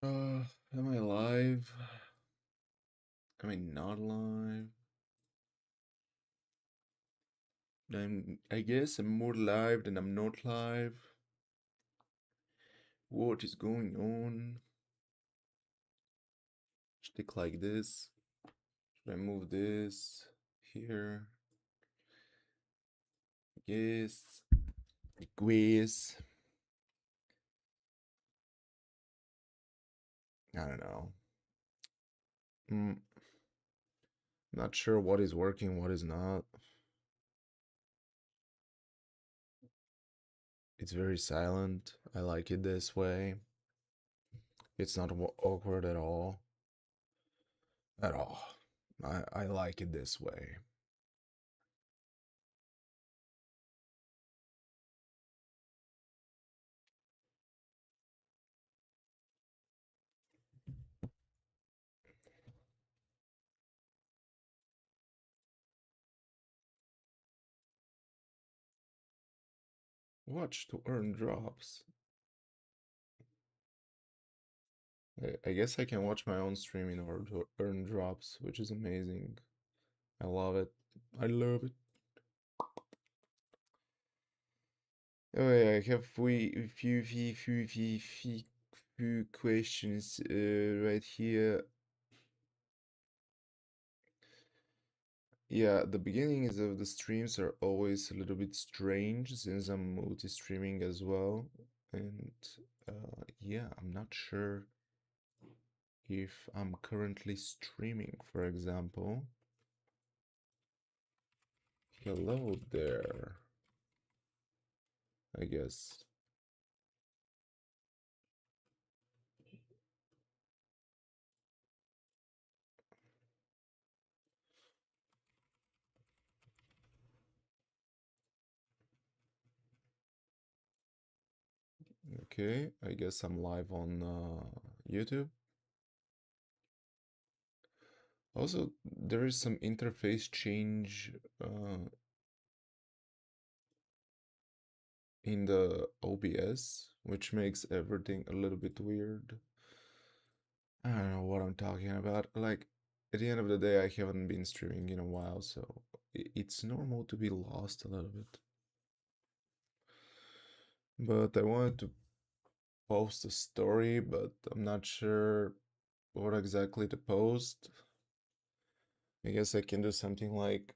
Am I live? Am I not live? I guess I'm more live than I'm not live. What is going on? Stick like this. Should I move this here? Yes. Quiz. I don't know. Mm, not sure what is working, what is not. It's very silent. I like it this way. It's not awkward at all. At all. I like it this way. Watch to earn drops. I guess I can watch my own stream in order to earn drops, which is amazing. I love it. I love it. Oh yeah, I have few questions right here. Yeah, the beginnings of the streams are always a little bit strange since I'm multi-streaming as well. And yeah, I'm not sure if I'm currently streaming, for example. Hello there, I guess. Okay, I guess I'm live on YouTube. Also, there is some interface change in the OBS, which makes everything a little bit weird. I don't know what I'm talking about. Like, at the end of the day, I haven't been streaming in a while, so it's normal to be lost a little bit. But I wanted to post a story, but I'm not sure what exactly to post. I guess I can do something like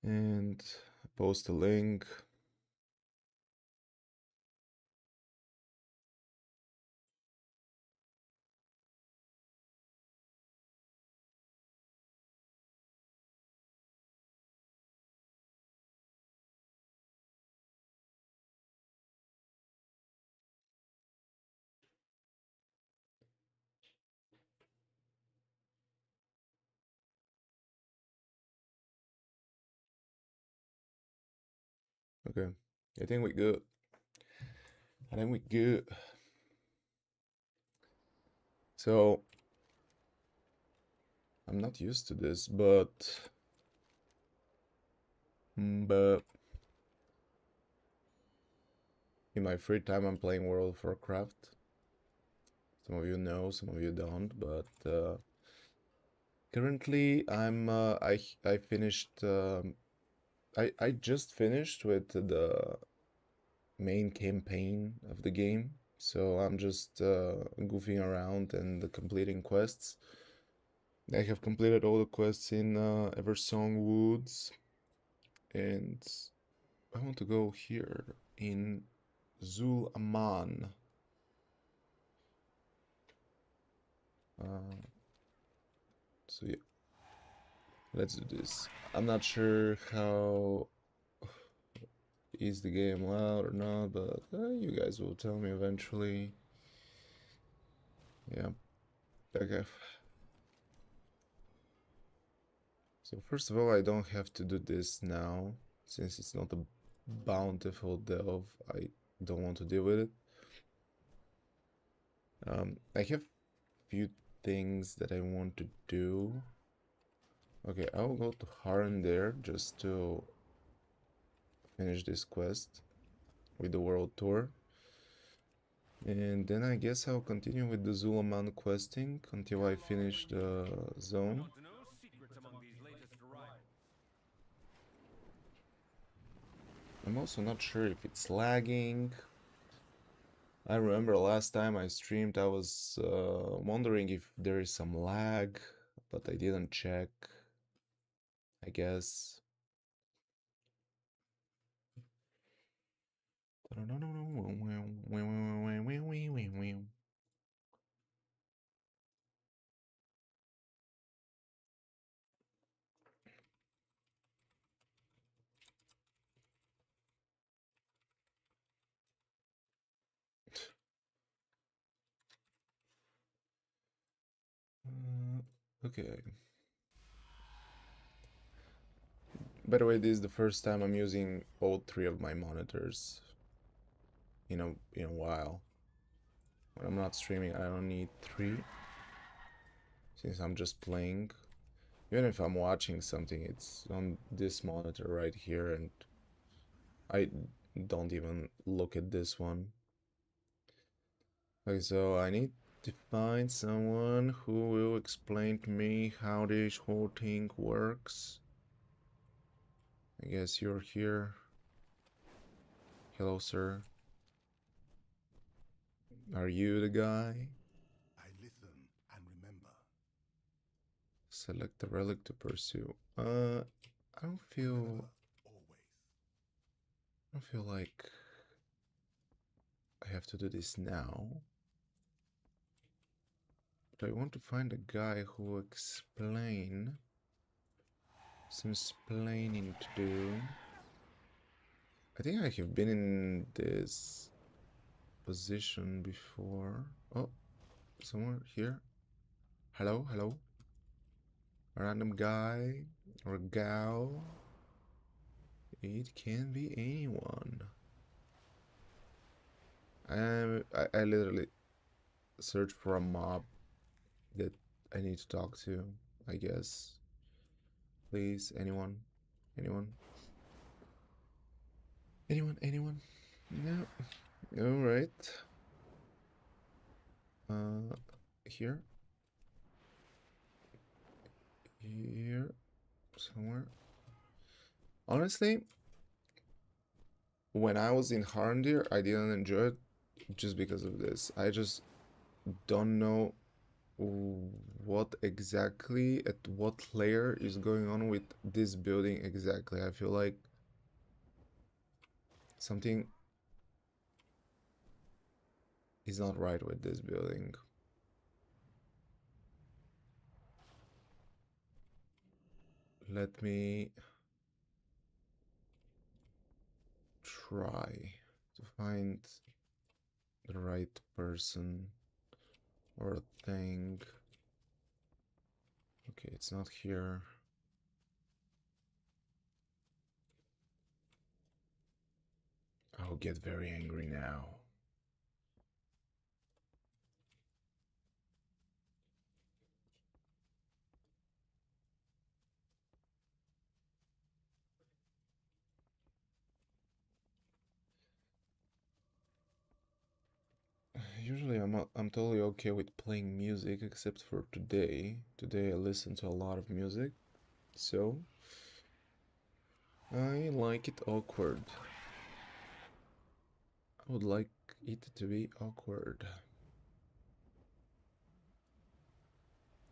and post a link. Okay, I think we good. I think we good. So I'm not used to this, but in my free time I'm playing World of Warcraft. Some of you know, some of you don't, but currently I finished I just finished with the main campaign of the game, so I'm just goofing around and completing quests. I have completed all the quests in Eversong Woods, and I want to go here in Zul Aman. Uh, so yeah, let's do this. I'm not sure how is the game loud or not, but you guys will tell me eventually. Yeah, okay. So first of all, I don't have to do this now, since it's not a bountiful delve. I don't want to deal with it. I have few things that I want to do. Okay, I'll go to Haran there just to finish this quest with the world tour. And then I guess I'll continue with the Zulaman questing until I finish the zone. I'm also not sure if it's lagging. I remember last time I streamed, I was wondering if there is some lag, but I didn't check, I guess. Okay. By the way, this is the first time I'm using all three of my monitors in a while. When I'm not streaming, I don't need three, since I'm just playing. Even if I'm watching something, it's on this monitor right here, and I don't even look at this one. Okay, so I need to find someone who will explain to me how this whole thing works. I guess you're here. Hello, sir. Are you the guy? I listen and remember. Select the relic to pursue. I don't feel Remember always. I don't feel like I have to do this now. But I want to find a guy who will explain some explaining to do. I think I have been in this position before. Oh, somewhere here. Hello, hello. A random guy or gal. It can be anyone. I literally search for a mob that I need to talk to, I guess. Please, anyone? Anyone? Anyone? No. Alright. Here. Here. Somewhere. Honestly, when I was in Harandir, I didn't enjoy it just because of this. I just don't know what exactly, at what layer is going on with this building exactly. I feel like something is not right with this building. Let me try to find the right person or thing. Okay, it's not here. I'll get very angry now. Usually I'm totally okay with playing music except for today. Today I listened to a lot of music, so I like it awkward. I would like it to be awkward.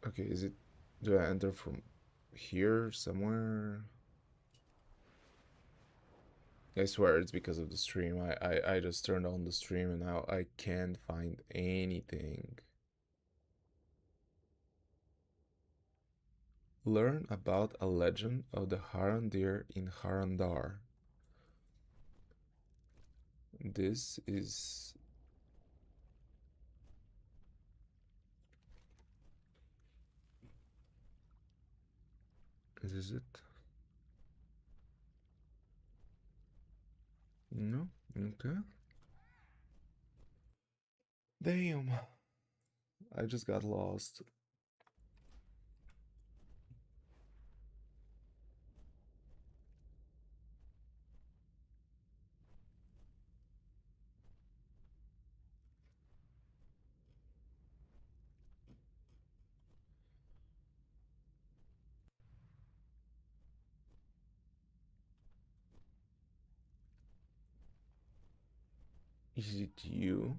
Okay, is it... do I enter from here somewhere? I swear it's because of the stream. I just turned on the stream and now I can't find anything. Learn about a legend of the Harandir in Harandar. This is... is this it? No? Okay. Damn. I just got lost. Is it you?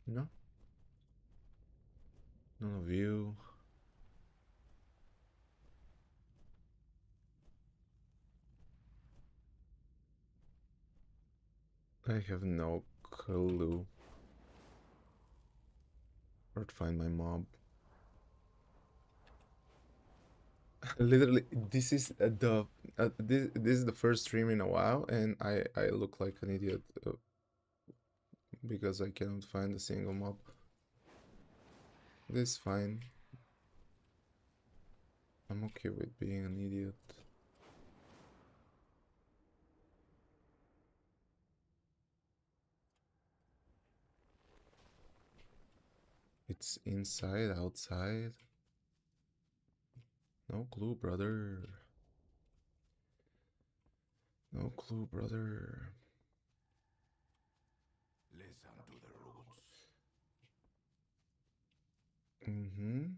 No? None of you? I have no clue where to find my mob. Literally, this is this is the first stream in a while, and I look like an idiot because I cannot find a single mob. This is fine. I'm okay with being an idiot. It's inside, outside. No clue, brother. No clue, brother. Listen to the roots. Mm-hmm.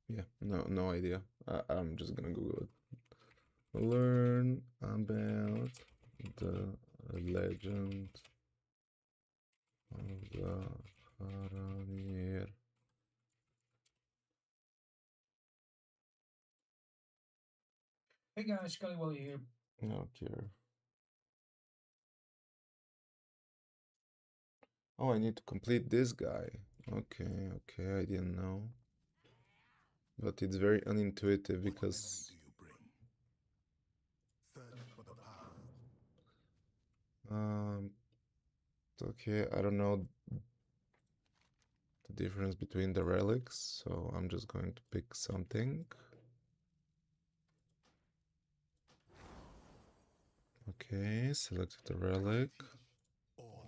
Yeah, no idea. I'm just gonna Google it. Learn about the legend of the Faranir. Hey guys, Scully here. Okay. Oh, I need to complete this guy. Okay, I didn't know. But it's very unintuitive What because memory do you bring? Search for the past. um okay, I don't know the difference between the relics, so I'm just going to pick something. Okay, select the relic. Teach or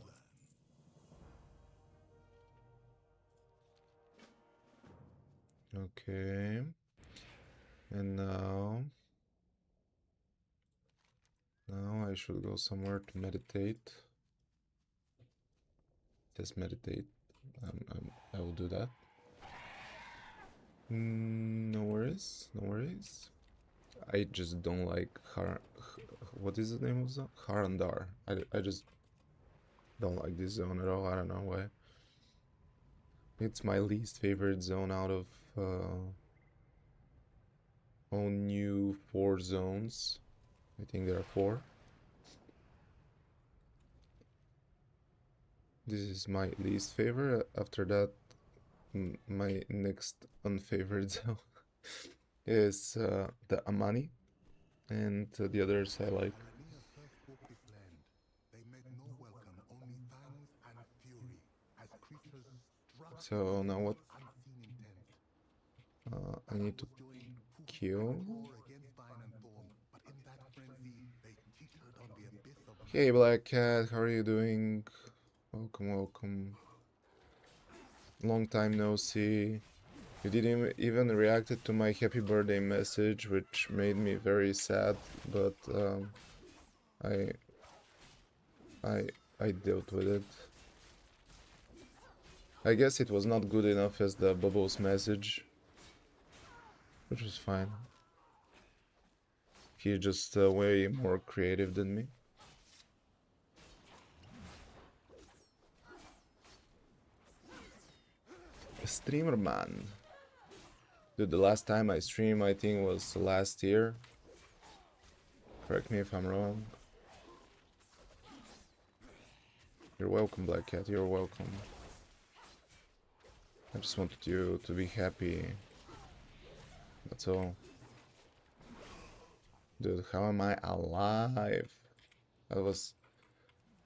learn. Okay. And now I should go somewhere to meditate. Just meditate. I will do that. No worries, no worries. I just don't like what is the name of the Harandar. I just don't like this zone at all. I don't know why. It's my least favorite zone out of all new 4 zones. I think there are 4. This is my least favorite. After that, my next unfavorite zone is the Amani, and the others I like. When Aeneas first walked this land, they met no welcome, only fangs and fury, as creatures struck So now what? unseen intent. I need to kill. War against Vine and Thorn, but in that frenzy, they teetered on the abyss of Hey Black Cat, how are you doing? Welcome. Long time no see. You didn't even reacted to my happy birthday message, which made me very sad, but I I I dealt with it. I guess it was not good enough as the Bubbles message, which was fine. He's just way more creative than me. A streamer man. Dude, the last time I streamed, I think was last year. Correct me if I'm wrong. You're welcome, Black Cat, you're welcome. I just wanted you to be happy. That's all. Dude, how am I alive? That was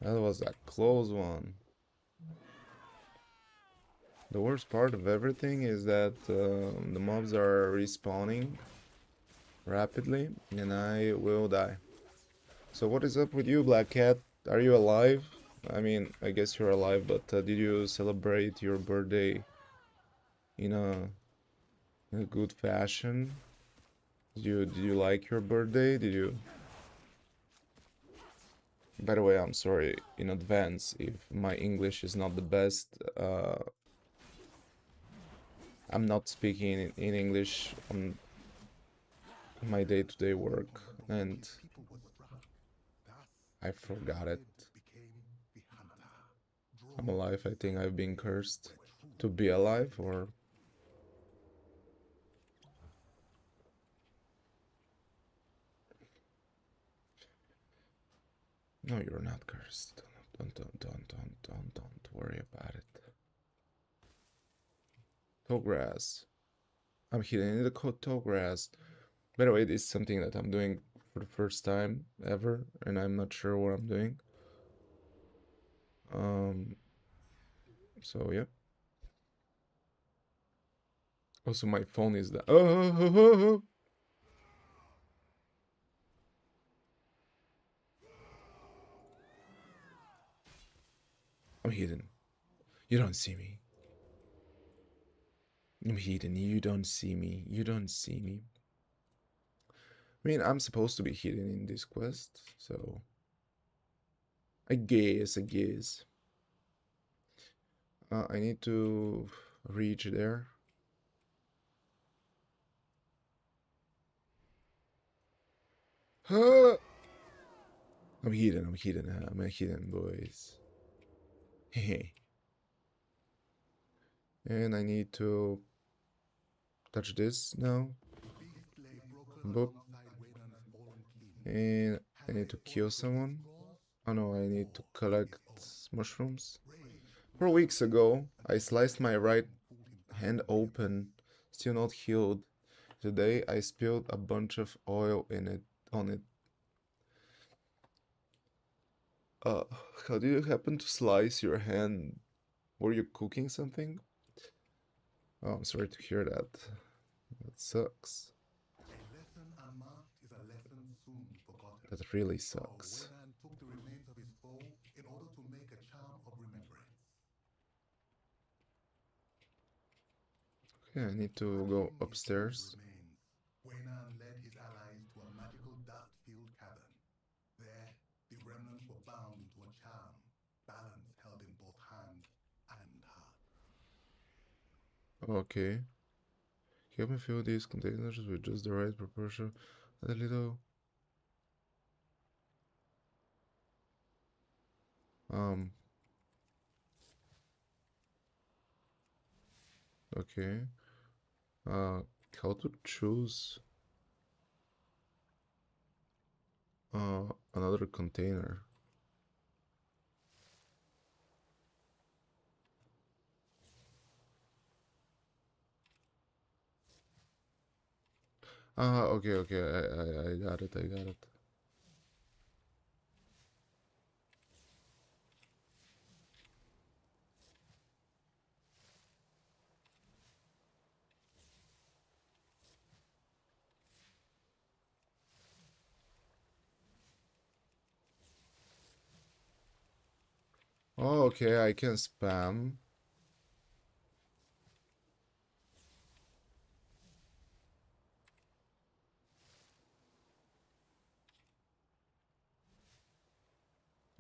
a close one. The worst part of everything is that the mobs are respawning rapidly and I will die. So what is up with you, Black Cat? Are you alive? I mean, I guess you're alive, but did you celebrate your birthday in a good fashion? Did you like your birthday? Did you? By the way, I'm sorry in advance if my English is not the best. I'm not speaking in English on my day-to-day work, and People were struck. Thus, I the forgot it. captive became the hunter. I'm alive. I think I've been cursed Where truth to be alive, or no, you're not cursed. Don't worry about it. Tall grass. I'm hidden in the tall grass. By the way, this is something that I'm doing for the first time ever, and I'm not sure what I'm doing. So yeah. Also, my phone is that. Oh, I'm hidden. You don't see me. I'm hidden. You don't see me. You don't see me. I mean, I'm supposed to be hidden in this quest, so I guess. I need to reach there. I'm hidden. I'm a hidden, boys. Hey, and I need to touch this now. the beast lay broken Boop. alongside Raynan's fallen king. And I Had need they to kill fallen to his someone. claws, Oh no, I need to or collect his own? mushrooms. Rage 4 weeks mounted ago, I until the sliced my Iron right King pulled him back hand from the abyss. open, still not healed. Today I spilled a bunch of oil in it on it. Uh, how did you happen to slice your hand? Were you cooking something? Oh, I'm sorry to hear that. That sucks. A lesson unmarked is a lesson soon forgotten. That really So sucks. Wayland took the remains of his foe in order to make a charm of remembrance. Okay, I need to go Guarding his foe's upstairs. remains, Wayland led his allies to a magical dust-filled cavern. There, the remnants were bound into a charm, balance held in both hand and heart. Okay. Help me fill these containers with just the right proportion. Add a little. Um. Okay. How to choose another container. Okay, I got it, I got it. Oh, okay, I can spam.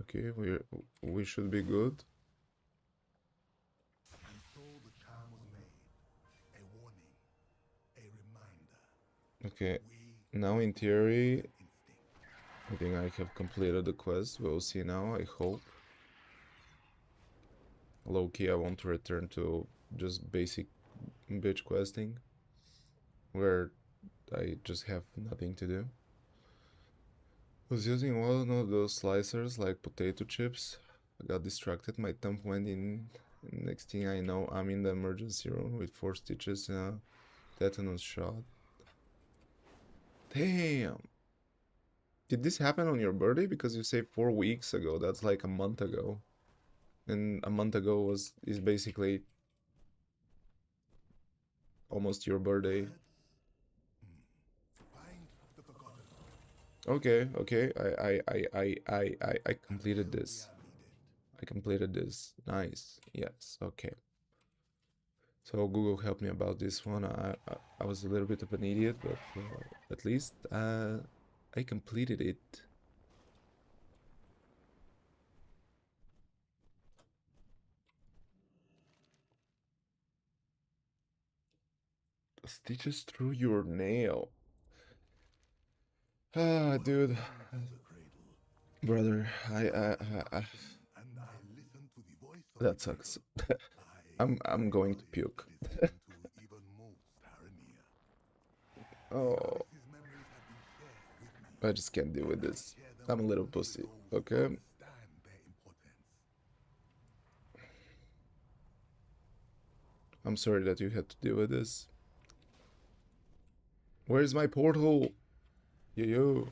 Okay, we should be good. And so the charm was made. A warning, a reminder. Okay, We now in follow theory, an instinct. I think I have completed the quest. We'll see now, I hope. Low-key, I want to return to just basic bitch questing, where I just have nothing to do. Was using one of those slicers like potato chips. I got distracted, my thumb went in. Next thing I know, I'm in the emergency room with 4 stitches and a tetanus shot. Damn! Did this happen on your birthday? Because you say 4 weeks ago, that's like a month ago. And a month ago is basically almost your birthday. Words? Find the forgotten. Okay, I completed Until we this. are needed. I completed this. Nice. Yes, okay. So Google helped me about this one. I was a little bit of an idiot, but at least I completed it. Stitches through your nail. Ah, dude. Welcome to the cradle. Brother, And I listen to the voice of the that sucks. cradle. I I'm going to regularly puke. listen to even most paranoia. Oh, Because his memories have been shared with me, I just can't deal with and I this. share them I'm a little only with pussy. those who Okay? understand their importance. I'm sorry that you had to deal with this. Where's my portal? Yo yo.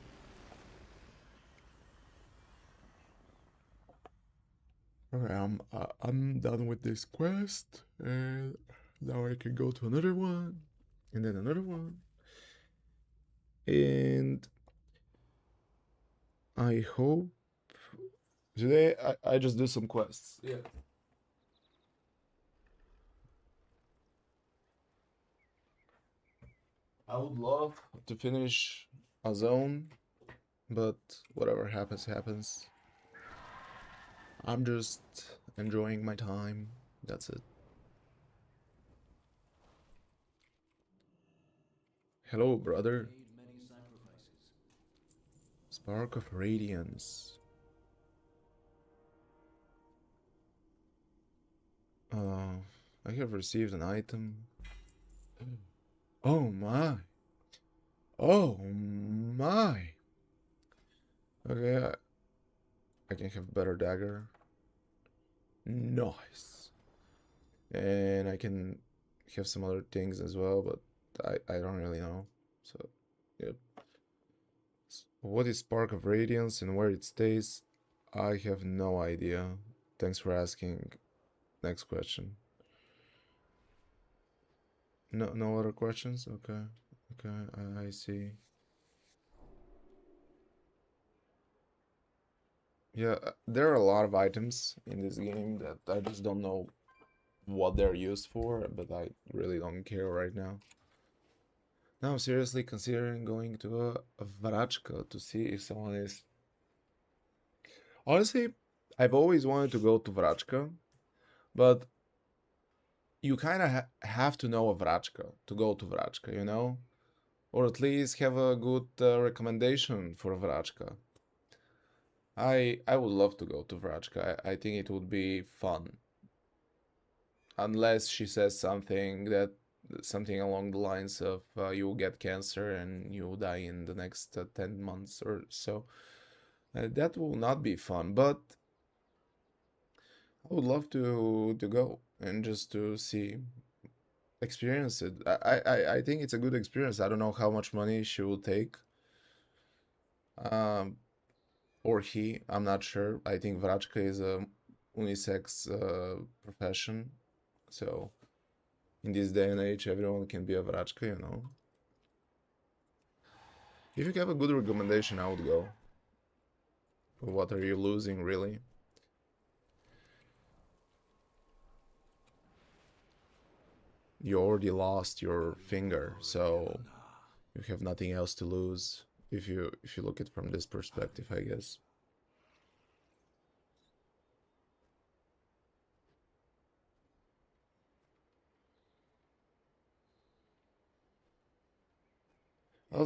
Alright, I'm done with this quest, and now I can go to another one, and then another one, and I hope today I just do some quests. Yeah. I would love to finish a zone, but whatever happens, happens. I'm just enjoying my time. That's it. Hello, brother. Made many sacrifices. Spark of Radiance. Uh, I have received an item. Oh my. Oh my. Okay, I can have better dagger. Nice. And I can have some other things as well, but I don't really know. So, yep. What is Spark of Radiance and where it stays? I have no idea. Thanks for asking. Next question. No other questions? Okay. Okay, I see. Yeah, there are a lot of items in this game that I just don't know what they're used for, but I really don't care right now. Now I'm seriously considering going to a Varachka to see if someone is. Honestly, I've always wanted to go to Varachka, but you kind of have to know a Vrachka to go to Vrachka, you know? Or at least have a good recommendation for a Vrachka. I would love to go to Vrachka. I think it would be fun. Unless she says something along the lines of you will get cancer and you will die in the next 10 months or so. That will not be fun, but I would love to go and just to see experience it. I think it's a good experience. I don't know how much money she will take. Um, or he, I'm not sure. I think Vrachka is a unisex profession. So in this day and age, everyone can be a Vrachka, you know. If you have a good recommendation, I would go. What are you losing, really? You already lost your finger, so you have nothing else to lose if you look at it from this perspective, I guess. I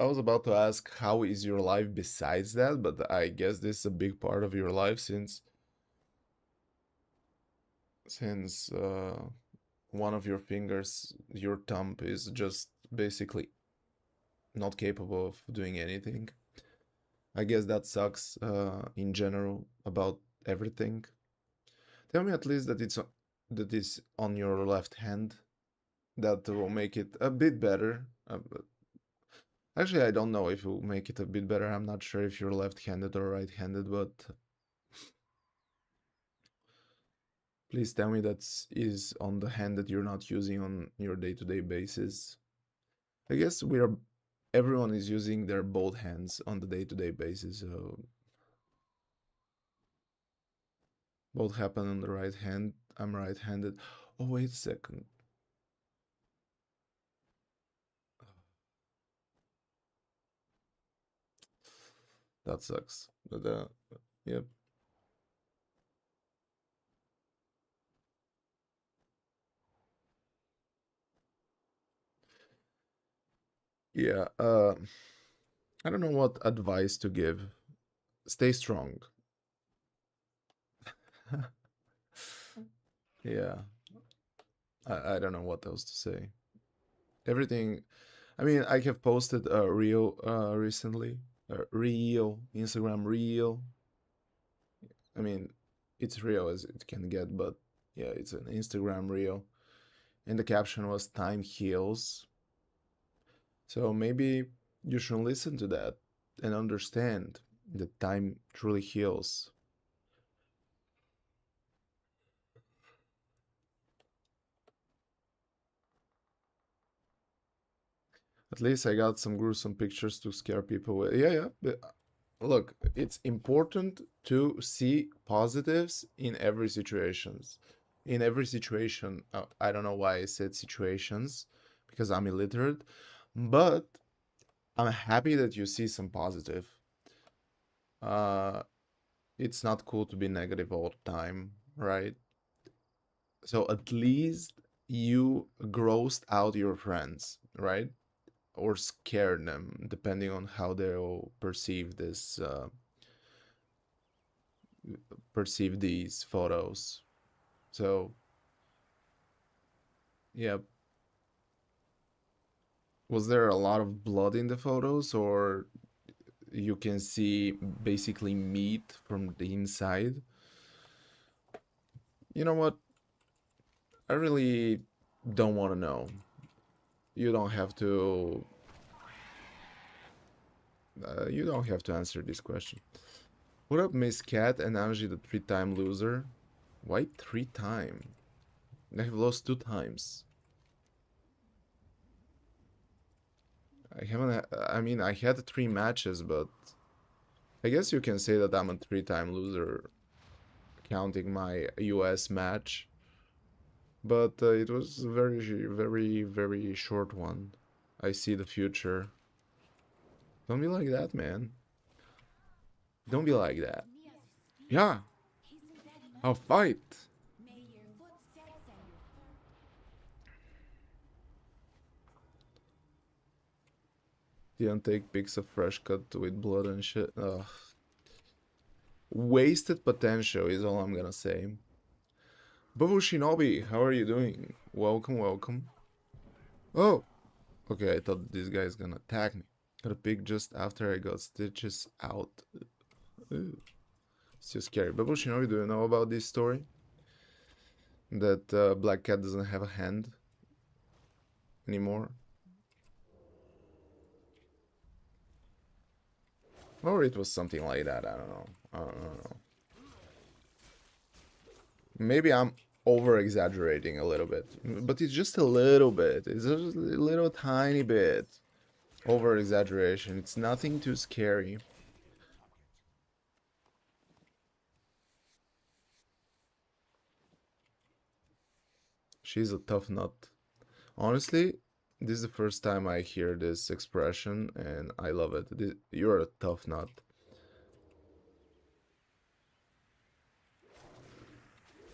was about to ask how is your life besides that, but I guess this is a big part of your life since one of your fingers, your thumb, is just basically not capable of doing anything. I guess that sucks in general about everything. Tell me at least that is on your left hand. That will make it a bit better. Actually, I don't know if it will make it a bit better. I'm not sure if you're left-handed or right-handed, but please tell me that is on the hand that you're not using on your day-to-day basis. I guess everyone is using their both hands on the day-to-day basis, so both happen on the right hand. I'm right-handed. Oh, wait a second. That sucks. But yep. Yeah, I don't know what advice to give. Stay strong. Yeah, I don't know what else to say. Everything. I mean, I have posted a reel recently. A reel, Instagram reel. I mean, it's real as it can get, but yeah, it's an Instagram reel. And the caption was "Time heals." So maybe you should listen to that and understand that time truly heals. At least I got some gruesome pictures to scare people with. Yeah, yeah. Look, it's important to see positives in every situations. In every situation, I don't know why I said situations because I'm illiterate, but I'm happy that you see some positive. Uh, it's not cool to be negative all the time, right? So at least you grossed out your friends, right? Or scared them, depending on how they'll perceive these photos. So yeah, was there a lot of blood in the photos, or you can see basically meat from the inside? You know what? I really don't want to know. You don't have to. You don't have to answer this question. What up, Miss Cat and Angie, the three-time loser? Why three-time? I have lost two times. I haven't. I mean, I had three matches, but I guess you can say that I'm a three-time loser, counting my US match. But it was a very, very, very short one. I see the future. Don't be like that, man. Don't be like that. Yeah, I'll fight. Didn't take pics of fresh cut with blood and shit. Ugh. Wasted potential is all I'm gonna say. Bubu Shinobi, how are you doing? Welcome, welcome. Oh, okay, I thought this guy's gonna attack me. Got a pic just after I got stitches out. Ooh, it's too scary. Bubu Shinobi, do you know about this story? That Black Cat doesn't have a hand anymore? Or it was something like that, I don't know. I don't know. Maybe I'm over exaggerating a little bit, but it's just a little bit. It's just a little tiny bit over exaggeration. It's nothing too scary. She's a tough nut. Honestly, this is the first time I hear this expression and I love it. You're a tough nut.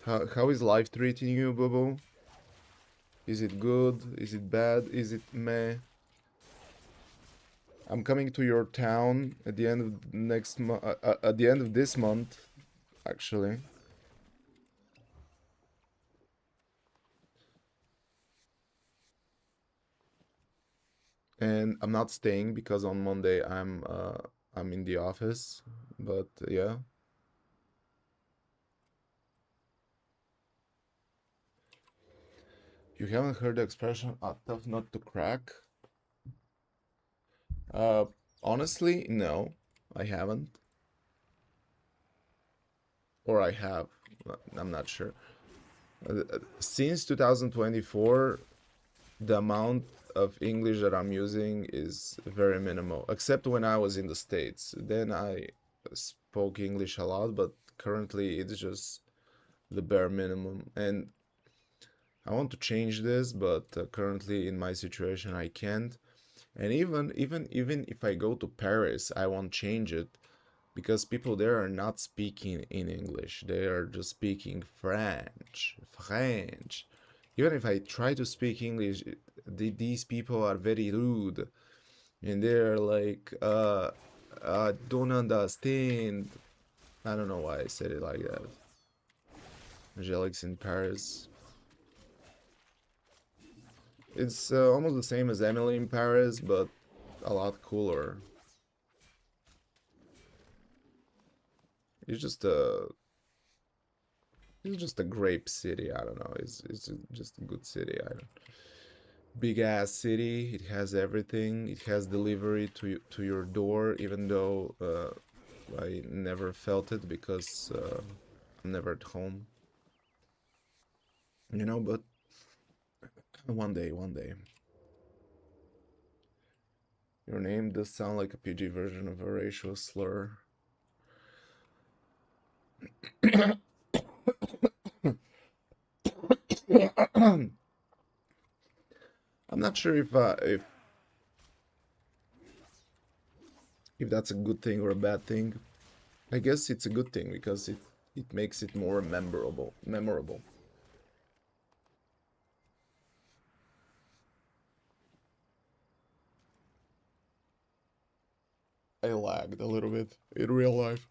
How is life treating you, Bobo? Is it good? Is it bad? Is it meh? I'm coming to your town at the end of next month. At the end of this month, actually. And I'm not staying because on Monday I'm in the office. But yeah, you haven't heard the expression "a tough nut to crack"? Uh, Honestly, no, I haven't, or I have. I'm not sure. Since 2024, the amount of English that I'm using is very minimal, except when I was in the States. Then I spoke English a lot, but currently it's just the bare minimum. And I want to change this, but currently in my situation I can't. And even if I go to Paris, I won't change it because people there are not speaking in English. They are just speaking French. Even if I try to speak English, these people are very rude. And they're like, I don't understand. I don't know why I said it like that. Angelique's in Paris. It's almost the same as Emily in Paris, but a lot cooler. It's just a it's just a grape city. I don't know. It's just a good city. I don't. Big ass city. It has everything. It has delivery to your door, even though I never felt it because I'm never at home. You know, but one day, one day. Your name does sound like a PG version of a racial slur. I'm not sure if that's a good thing or a bad thing. I guess it's a good thing because it makes it more memorable. I lagged a little bit in real life.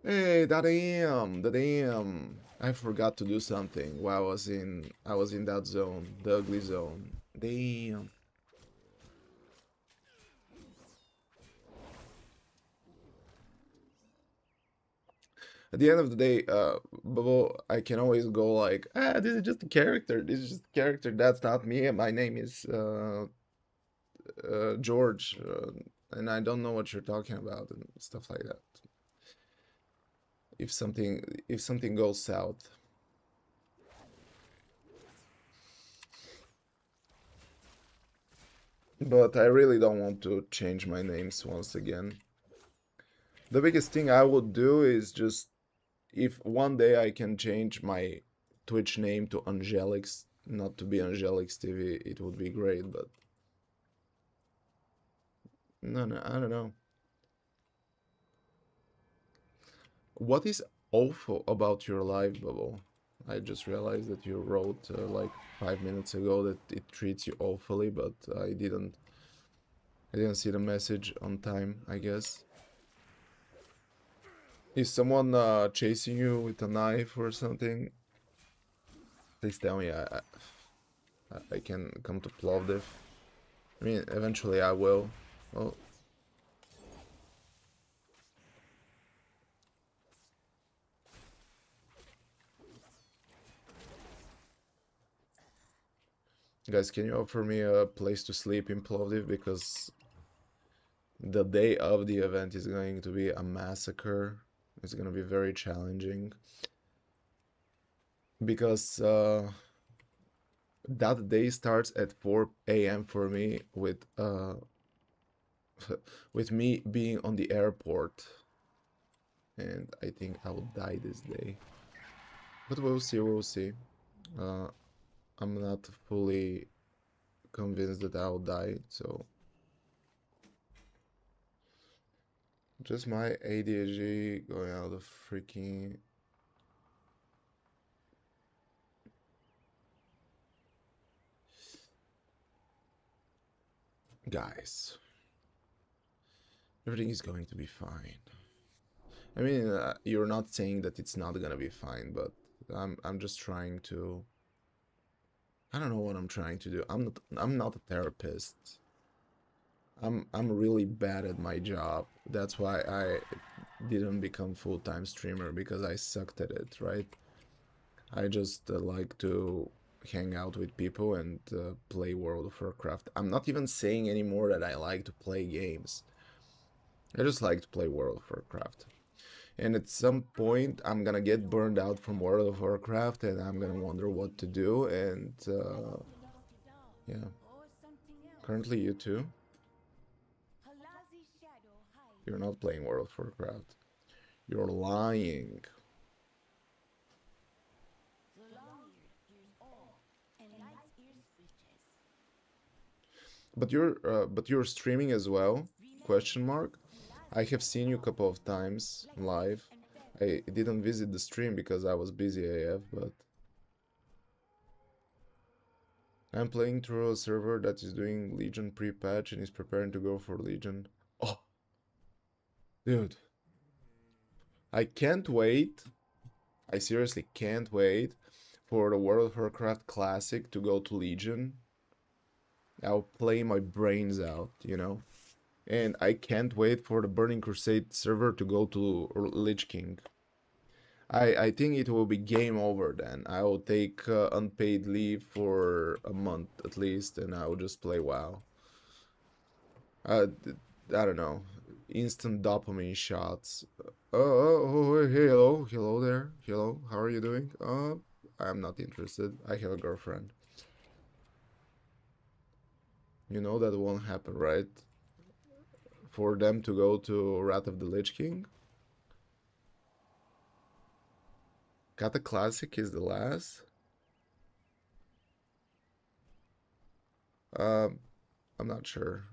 Hey, that damn. I forgot to do something while I was in that zone, the ugly zone. Damn. At the end of the day, Bubble, I can always go like, this is just a character. This is just a character. That's not me. And my name is George, and I don't know what you're talking about and stuff like that. If something goes south, but I really don't want to change my names once again. The biggest thing I would do is just if one day I can change my Twitch name to Angelix, not to be Angelix TV, it would be great. But no, I don't know. What is awful about your life, Bubble? I just realized that you wrote like 5 minutes ago that it treats you awfully, but I didn't see the message on time, I guess. Is someone chasing you with a knife or something? Please tell me I can come to Plovdiv. I mean, eventually I will. Well, guys, can you offer me a place to sleep in Plovdiv? Because the day of the event is going to be a massacre. It's going to be very challenging. Because that day starts at 4 a.m. for me with me being on the airport. And I think I will die this day. But we'll see, we'll see. I'm not fully convinced that I'll die, so just my ADHD going out of freaking guys. Everything is going to be fine. I mean, you're not saying that it's not gonna be fine, but I'm just trying to. I don't know what I'm trying to do. I'm not a therapist. I'm really bad at my job. That's why I didn't become full-time streamer because I sucked at it, right? I just like to hang out with people and play World of Warcraft. I'm not even saying anymore that I like to play games. I just like to play World of Warcraft. And at some point, I'm gonna get burned out from World of Warcraft and I'm gonna wonder what to do. And yeah, currently you too. You're not playing World of Warcraft. You're lying. But you're streaming as well? Question mark. I have seen you a couple of times live. I didn't visit the stream because I was busy AF, but I'm playing through a server that is doing Legion pre-patch and is preparing to go for Legion. Oh, dude. I can't wait. I seriously can't wait for the World of Warcraft Classic to go to Legion. I'll play my brains out, you know? And I can't wait for the Burning Crusade server to go to Lich King. I think it will be game over then. I will take unpaid leave for a month at least, and I will just play WoW. I don't know. Instant dopamine shots. Hey, hello there. Hello, how are you doing? I'm not interested. I have a girlfriend. You know that won't happen, right? For them to go to Wrath of the Lich King. Kata Classic is the last. Um, I'm not sure.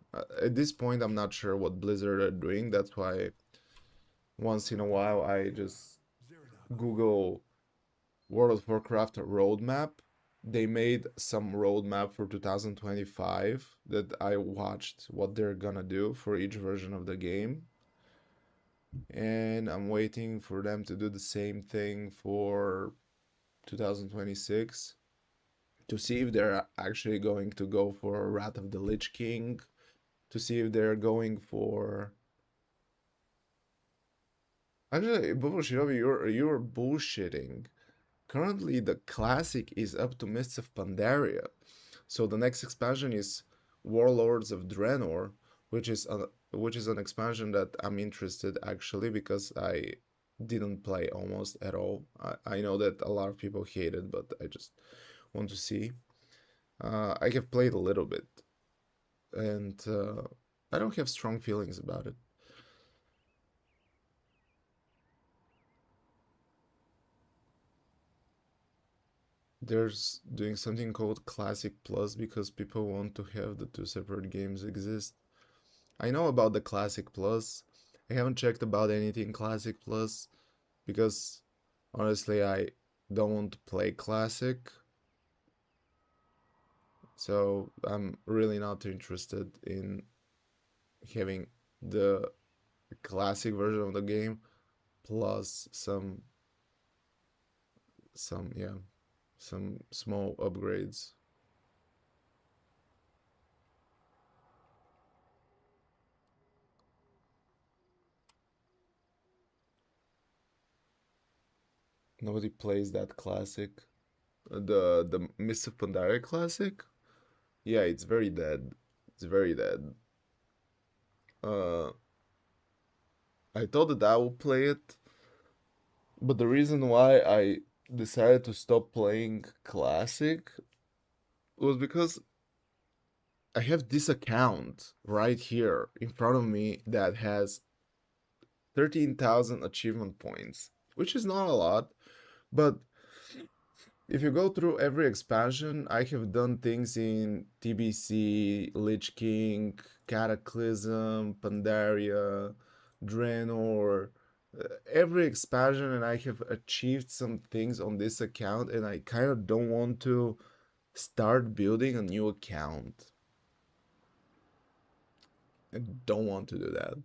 At this point, I'm not sure what Blizzard are doing. That's why once in a while I just Google World of Warcraft roadmap. They made some roadmap for 2025 that I watched what they're gonna do for each version of the game. And I'm waiting for them to do the same thing for 2026 to see if they're actually going to go for Wrath of the Lich King, to see if they're going for. Actually, Bubble you're bullshitting. Currently, the classic is up to Mists of Pandaria, so the next expansion is Warlords of Draenor, which is an expansion that I'm interested actually because I didn't play almost at all. I know that a lot of people hate it, but I just want to see. I have played a little bit, and I don't have strong feelings about it. There's doing something called Classic Plus because people want to have the two separate games exist. I know about the Classic Plus. I haven't checked about anything Classic Plus because honestly I don't want to play Classic. So I'm really not interested in having the classic version of the game plus some yeah, some small upgrades. Nobody plays that classic. The Mists of Pandaria classic? Yeah, it's very dead. It's very dead. Uh, I thought that I would play it, but the reason why I decided to stop playing classic was because I have this account right here in front of me that has 13,000 achievement points, which is not a lot, but if you go through every expansion, I have done things in TBC, Lich King, Cataclysm, Pandaria, Draenor, every expansion, and I have achieved some things on this account, and I kind of don't want to start building a new account. I don't want to do that.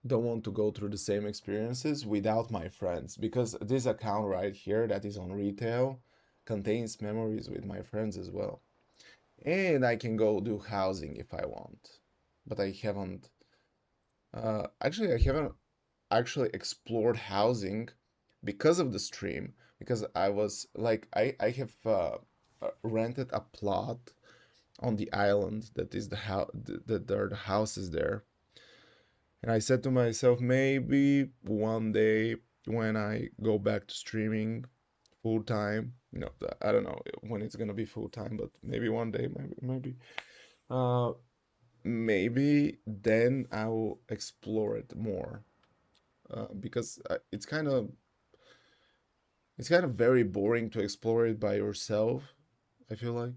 Don't want to go through the same experiences without my friends because this account right here that is on retail contains memories with my friends as well. And I can go do housing if I want. But I haven't actually I haven't actually explored housing because of the stream because I was like I have rented a plot on the island that is the house that there are the houses there. And I said to myself, maybe one day when I go back to streaming full time, I don't know when it's gonna be full time, but maybe one day, uh, maybe then I will explore it more, because it's kind of very boring to explore it by yourself. I feel like.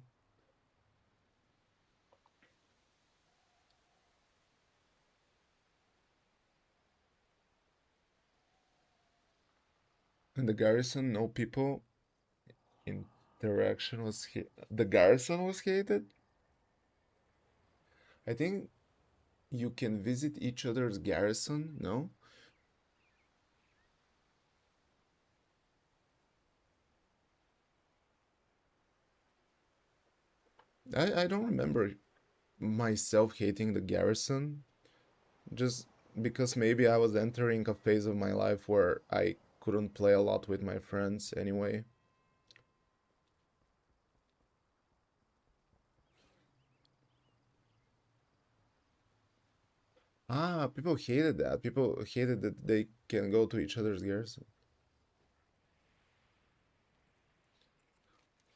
In the garrison, no people in Direction was the garrison was hated. I think you can visit each other's garrison. No, I don't remember myself hating the garrison. Just because maybe I was entering a phase of my life where I couldn't play a lot with my friends anyway. Ah, people hated that. People hated that they can go to each other's garrison.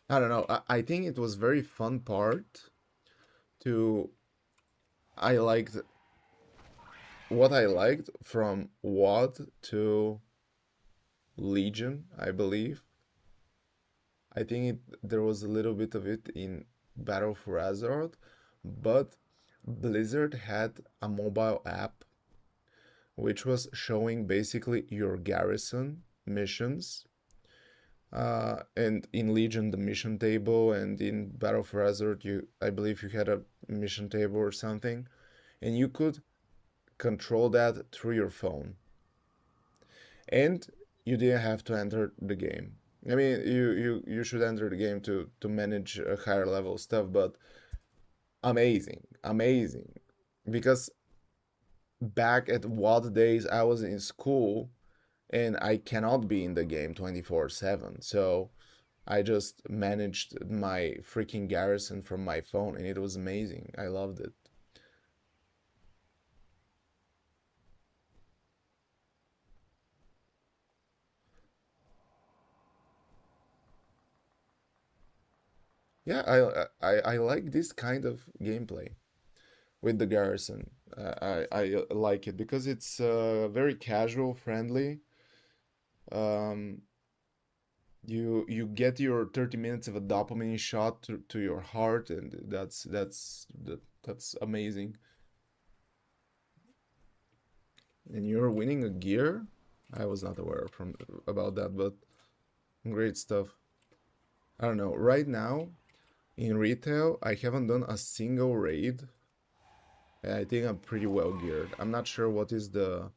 I don't know. I think it was very fun part to I liked what I liked from WOD to Legion, I believe. I think there was a little bit of it in Battle for Azeroth, but Blizzard had a mobile app which was showing basically your garrison missions. And in Legion, the mission table, and in Battle for Azeroth, I believe you had a mission table or something, and you could control that through your phone, and you didn't have to enter the game. I mean, you should enter the game to manage higher level stuff, but amazing, amazing, because back at what days I was in school and I cannot be in the game 24/7. So I just managed my freaking garrison from my phone and it was amazing. I loved it. Yeah, I like this kind of gameplay with the garrison. I like it because it's very casual, friendly. Um, you get your 30 minutes of a dopamine shot to your heart, and that's amazing. And you're winning a gear? I was not aware from about that, but great stuff. I don't know. Right now in retail, I haven't done a single raid. And I think I'm pretty well geared. I'm not sure what is the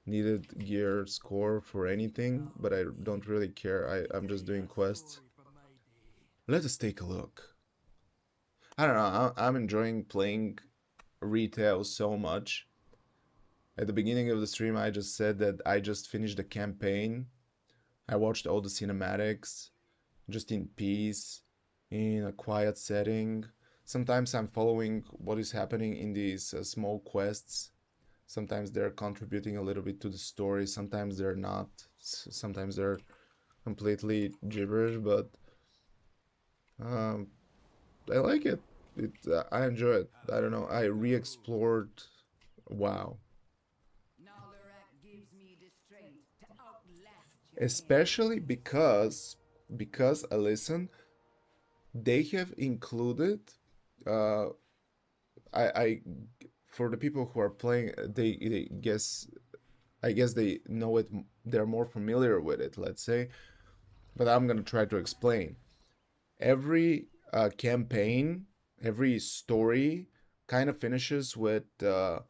needed gear score for anything, but I don't really care. I'm just doing quests. Let us take a look. I don't know. I'm enjoying playing retail so much. At the beginning of the stream, I just said that I just finished the campaign. I watched all the cinematics, just in peace, in a quiet setting. Sometimes I'm following what is happening in these small quests. Sometimes they're contributing a little bit to the story, sometimes they're not. Sometimes they're completely gibberish, but um, I like it. I enjoy it. I don't know. I re-explored WoW, especially because I listen. They have included uh, I for the people who are playing, they guess I guess they know it. They're more familiar with it, let's say. But I'm gonna try to explain. Every campaign, every story, kind of finishes with a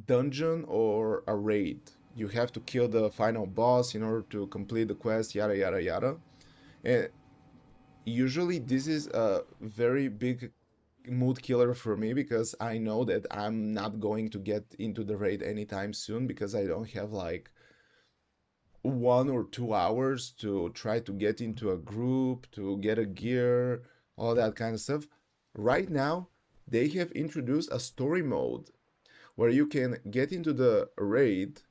dungeon or a raid. You have to kill the final boss in order to complete the quest. Yada yada yada. And usually, this is a very big mood killer for me because I know that I'm not going to get into the raid anytime soon because I don't have like 1 or 2 hours to try to get into a group, to get a gear, all that kind of stuff. Right now, they have introduced a story mode where you can get into the raid.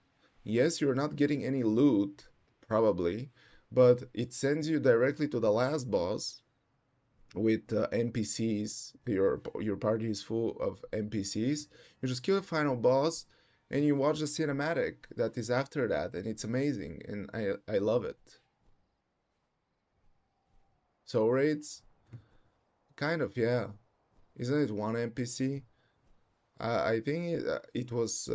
Yes, you're not getting any loot, probably, but it sends you directly to the last boss with NPCs. Your party is full of NPCs. You just kill the final boss, and you watch the cinematic that is after that, and it's amazing, and I love it. So raids, kind of, yeah. Isn't it one NPC? I think it was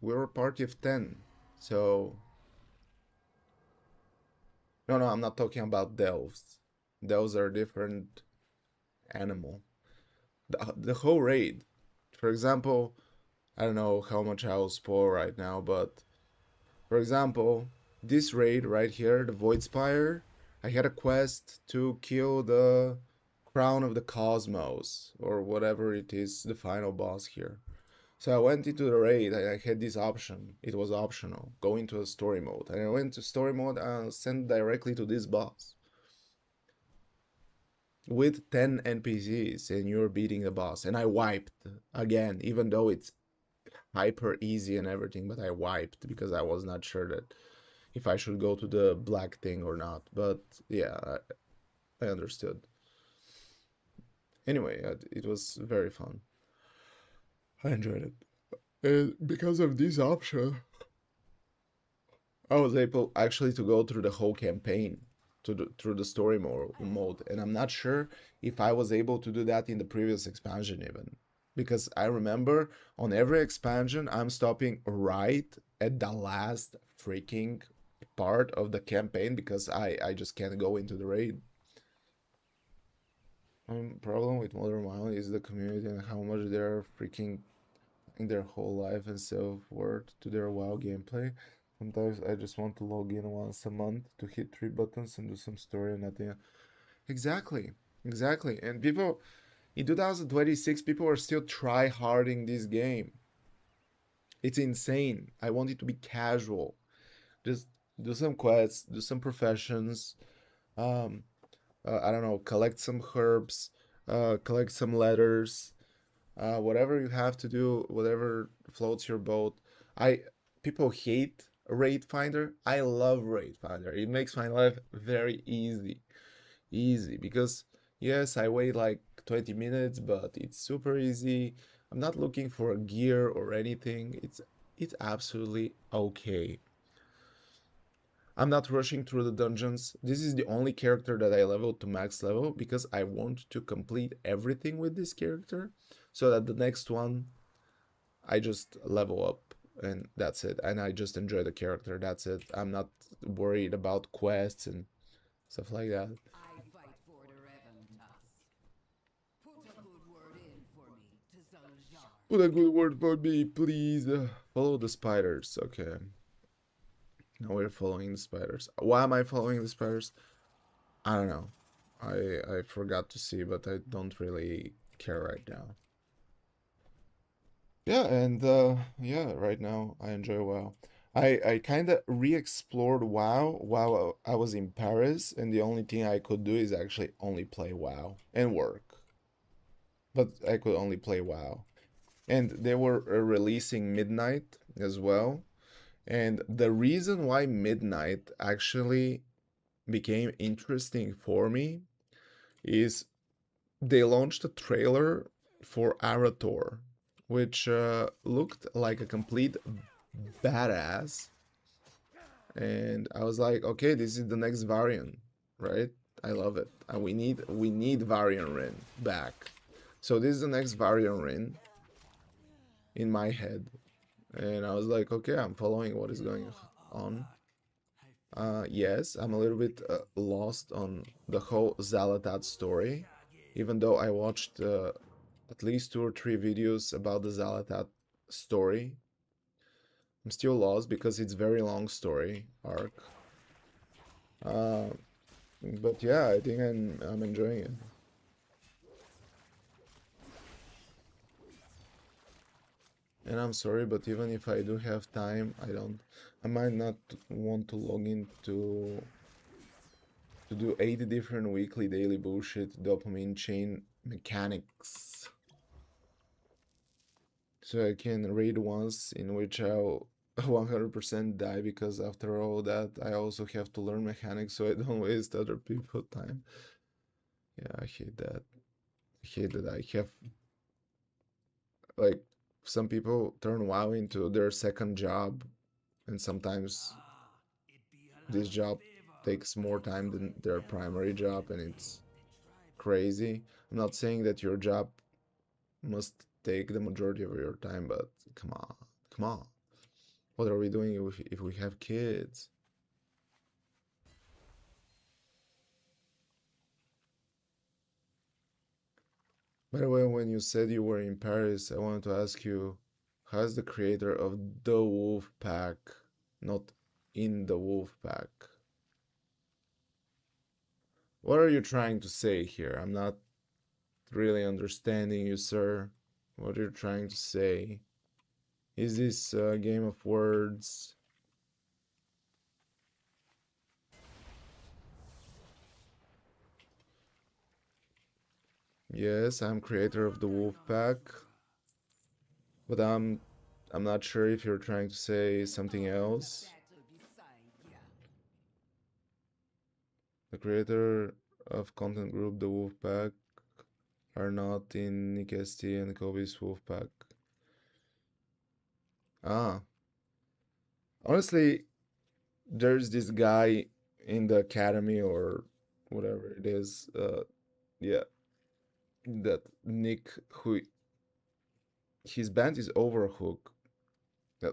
we were a party of 10. So no, no, I'm not talking about delves. those are different animal. The whole raid, for example, I don't know how much I will spoil right now, but for example, this raid right here, the Void Spire, I had a quest to kill the Crown of the Cosmos, or whatever it is, the final boss here. So I went into the raid, I had this option, it was optional, go into a story mode. And I went to story mode and sent directly to this boss. With 10 NPCs and you're beating the boss. And I wiped again, even though it's hyper easy and everything, but I wiped because I was not sure that if I should go to the black thing or not. But yeah, I understood. Anyway, it was very fun. I enjoyed it. And because of this option, I was able actually to go through the whole campaign through the story mode, and I'm not sure if I was able to do that in the previous expansion even, because I remember on every expansion I'm stopping right at the last freaking part of the campaign because I just can't go into the raid. Problem with Modern WoW is the community and how much they're freaking in their whole life and self-worth to their WoW gameplay. Sometimes I just want to log in once a month to hit 3 buttons and do some story and nothing. Exactly, exactly. And people in 2026, people are still try-harding this game. It's insane. I want it to be casual. Just do some quests, do some professions. Um, I don't know, collect some herbs, collect some letters, whatever you have to do, whatever floats your boat. I People hate Raid Finder. I love Raid Finder. It makes my life very easy because yes, I wait like 20 minutes, but it's super easy. I'm not looking for a gear or anything. It's absolutely okay. I'm not rushing through the dungeons. This is the only character that I leveled to max level because I want to complete everything with this character so that the next one I just level up and that's it. And I just enjoy the character. That's it. I'm not worried about quests and stuff like that. I fight for the Reventus. Put a good word in for me to Zaljar. Put a good word for me, please. Follow the spiders. Okay. Now we're following the spiders. Why am I following the spiders? I don't know. I forgot to see, but I don't really care right now. Yeah, and yeah, right now I enjoy WoW. I kind of re-explored WoW while I was in Paris, and the only thing I could do is actually only play WoW and work. But I could only play WoW. And they were releasing Midnight as well. And the reason why Midnight actually became interesting for me is they launched a trailer for Arator, which looked like a complete badass. And I was like, okay, this is the next Varian, right? I love it. And we need Varian Rin back. So this is the next Varian Rin in my head. And I was like, okay, I'm following what is going on. Yes, I'm a little bit lost on the whole Zalatat story, even though I watched at least 2 or 3 videos about the Zalatat story. I'm still lost because it's very long story arc. Uh, but yeah, I think I'm enjoying it. And I'm sorry, but even if I do have time, I might not want to log into to do 80 different weekly daily bullshit dopamine chain mechanics. So I can raid once in which I'll 100% die because after all that I also have to learn mechanics so I don't waste other people's time. Yeah, I hate that. I hate that I have like some people turn WoW into their second job and sometimes this job takes more time than their primary job and it's crazy. I'm not saying that your job must take the majority of your time, but come on, come on. What are we doing if we have kids? By the way, when you said you were in Paris, I wanted to ask you, how's the creator of the Wolf Pack, not in the Wolf Pack? What are you trying to say here? I'm not really understanding you, sir. What are you trying to say? Is this a game of words? Yes, I'm creator of the Wolf Pack, but I'm not sure if you're trying to say something else. The creator of content group The Wolf Pack are not in Nick ST and Kobe's Wolf Pack. Ah, honestly, there's this guy in the academy or whatever it is. Yeah, that Nick who his band is Overhook.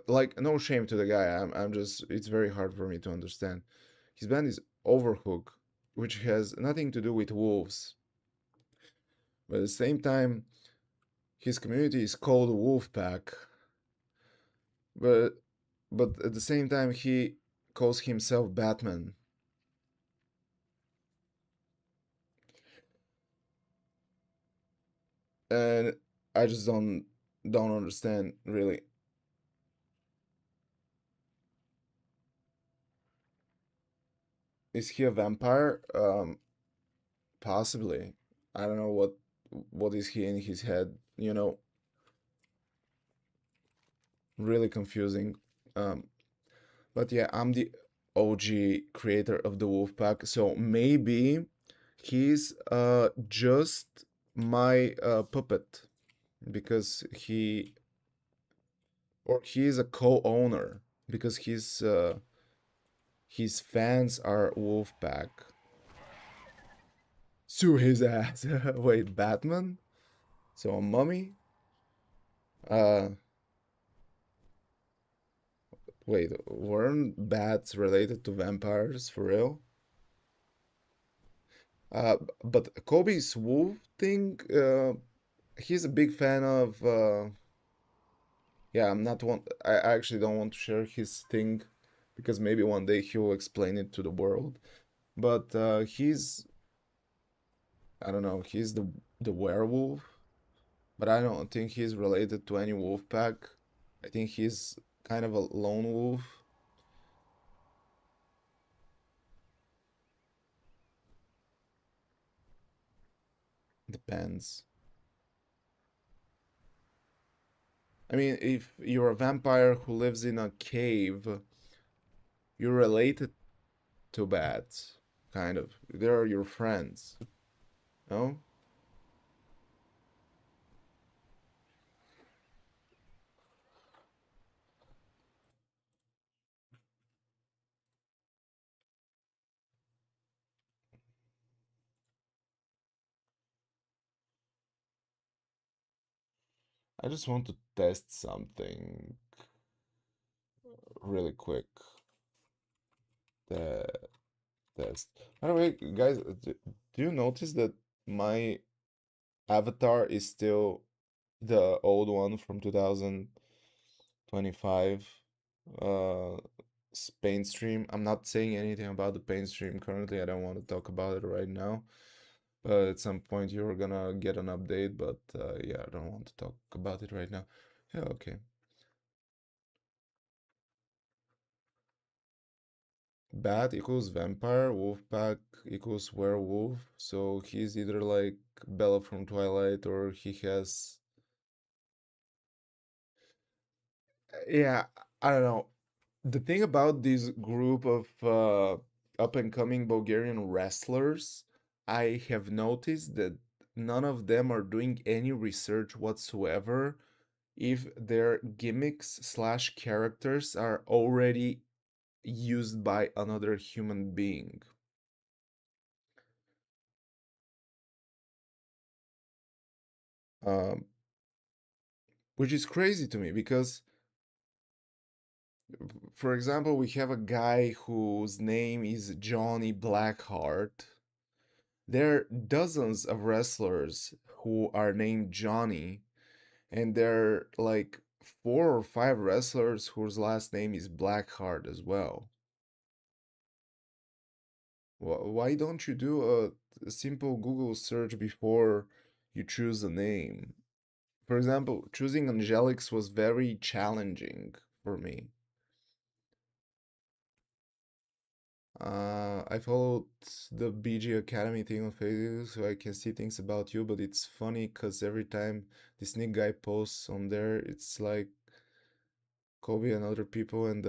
Like no shame to the guy. I'm just it's very hard for me to understand. His band is Overhook, which has nothing to do with wolves. But at the same time, his community is called Wolfpack. But at the same time he calls himself Batman. And I just don't understand really. Is he a vampire? Possibly. I don't know what is he in his head, really confusing. Um but yeah, I'm the OG creator of the Wolfpack, so maybe he's just my puppet because he is a co-owner because his fans are Wolfpack. Sue his ass. Wait, Batman? So a mummy? Uh, wait, weren't bats related to vampires for real? But Kobe's wolf thing, he's a big fan of. Yeah, I'm not one. I actually don't want to share his thing because maybe one day he'll explain it to the world. But I don't know, he's the werewolf, but I don't think he's related to any wolf pack. I think he's kind of a lone wolf. Depends. I mean, if you're a vampire who lives in a cave, you're related to bats, kind of. They're your friends, no? I just want to test something really quick. The test. By the way, guys, do you notice that my avatar is still the old one from 2025 paint stream? I'm not saying anything about the paint stream currently. I don't want to talk about it right now. At some point you're gonna get an update, but yeah, I don't want to talk about it right now. Yeah, okay. Bat equals vampire, wolf pack equals werewolf. So he's either like Bella from Twilight or he has. Yeah, I don't know. The thing about this group of up and coming Bulgarian wrestlers, I have noticed that none of them are doing any research whatsoever if their gimmicks slash characters are already used by another human being. Um, which is crazy to me because, for example, we have a guy whose name is Johnny Blackheart, There are dozens of wrestlers who are named Johnny, and there are like 4 or 5 wrestlers whose last name is Blackheart as well. Why don't you do a simple Google search before you choose a name? For example, choosing Angelix was very challenging for me. I followed the BG Academy thing on Facebook so I can see things about you, but it's funny because every time this Nick guy posts on there, it's like Kobe and other people and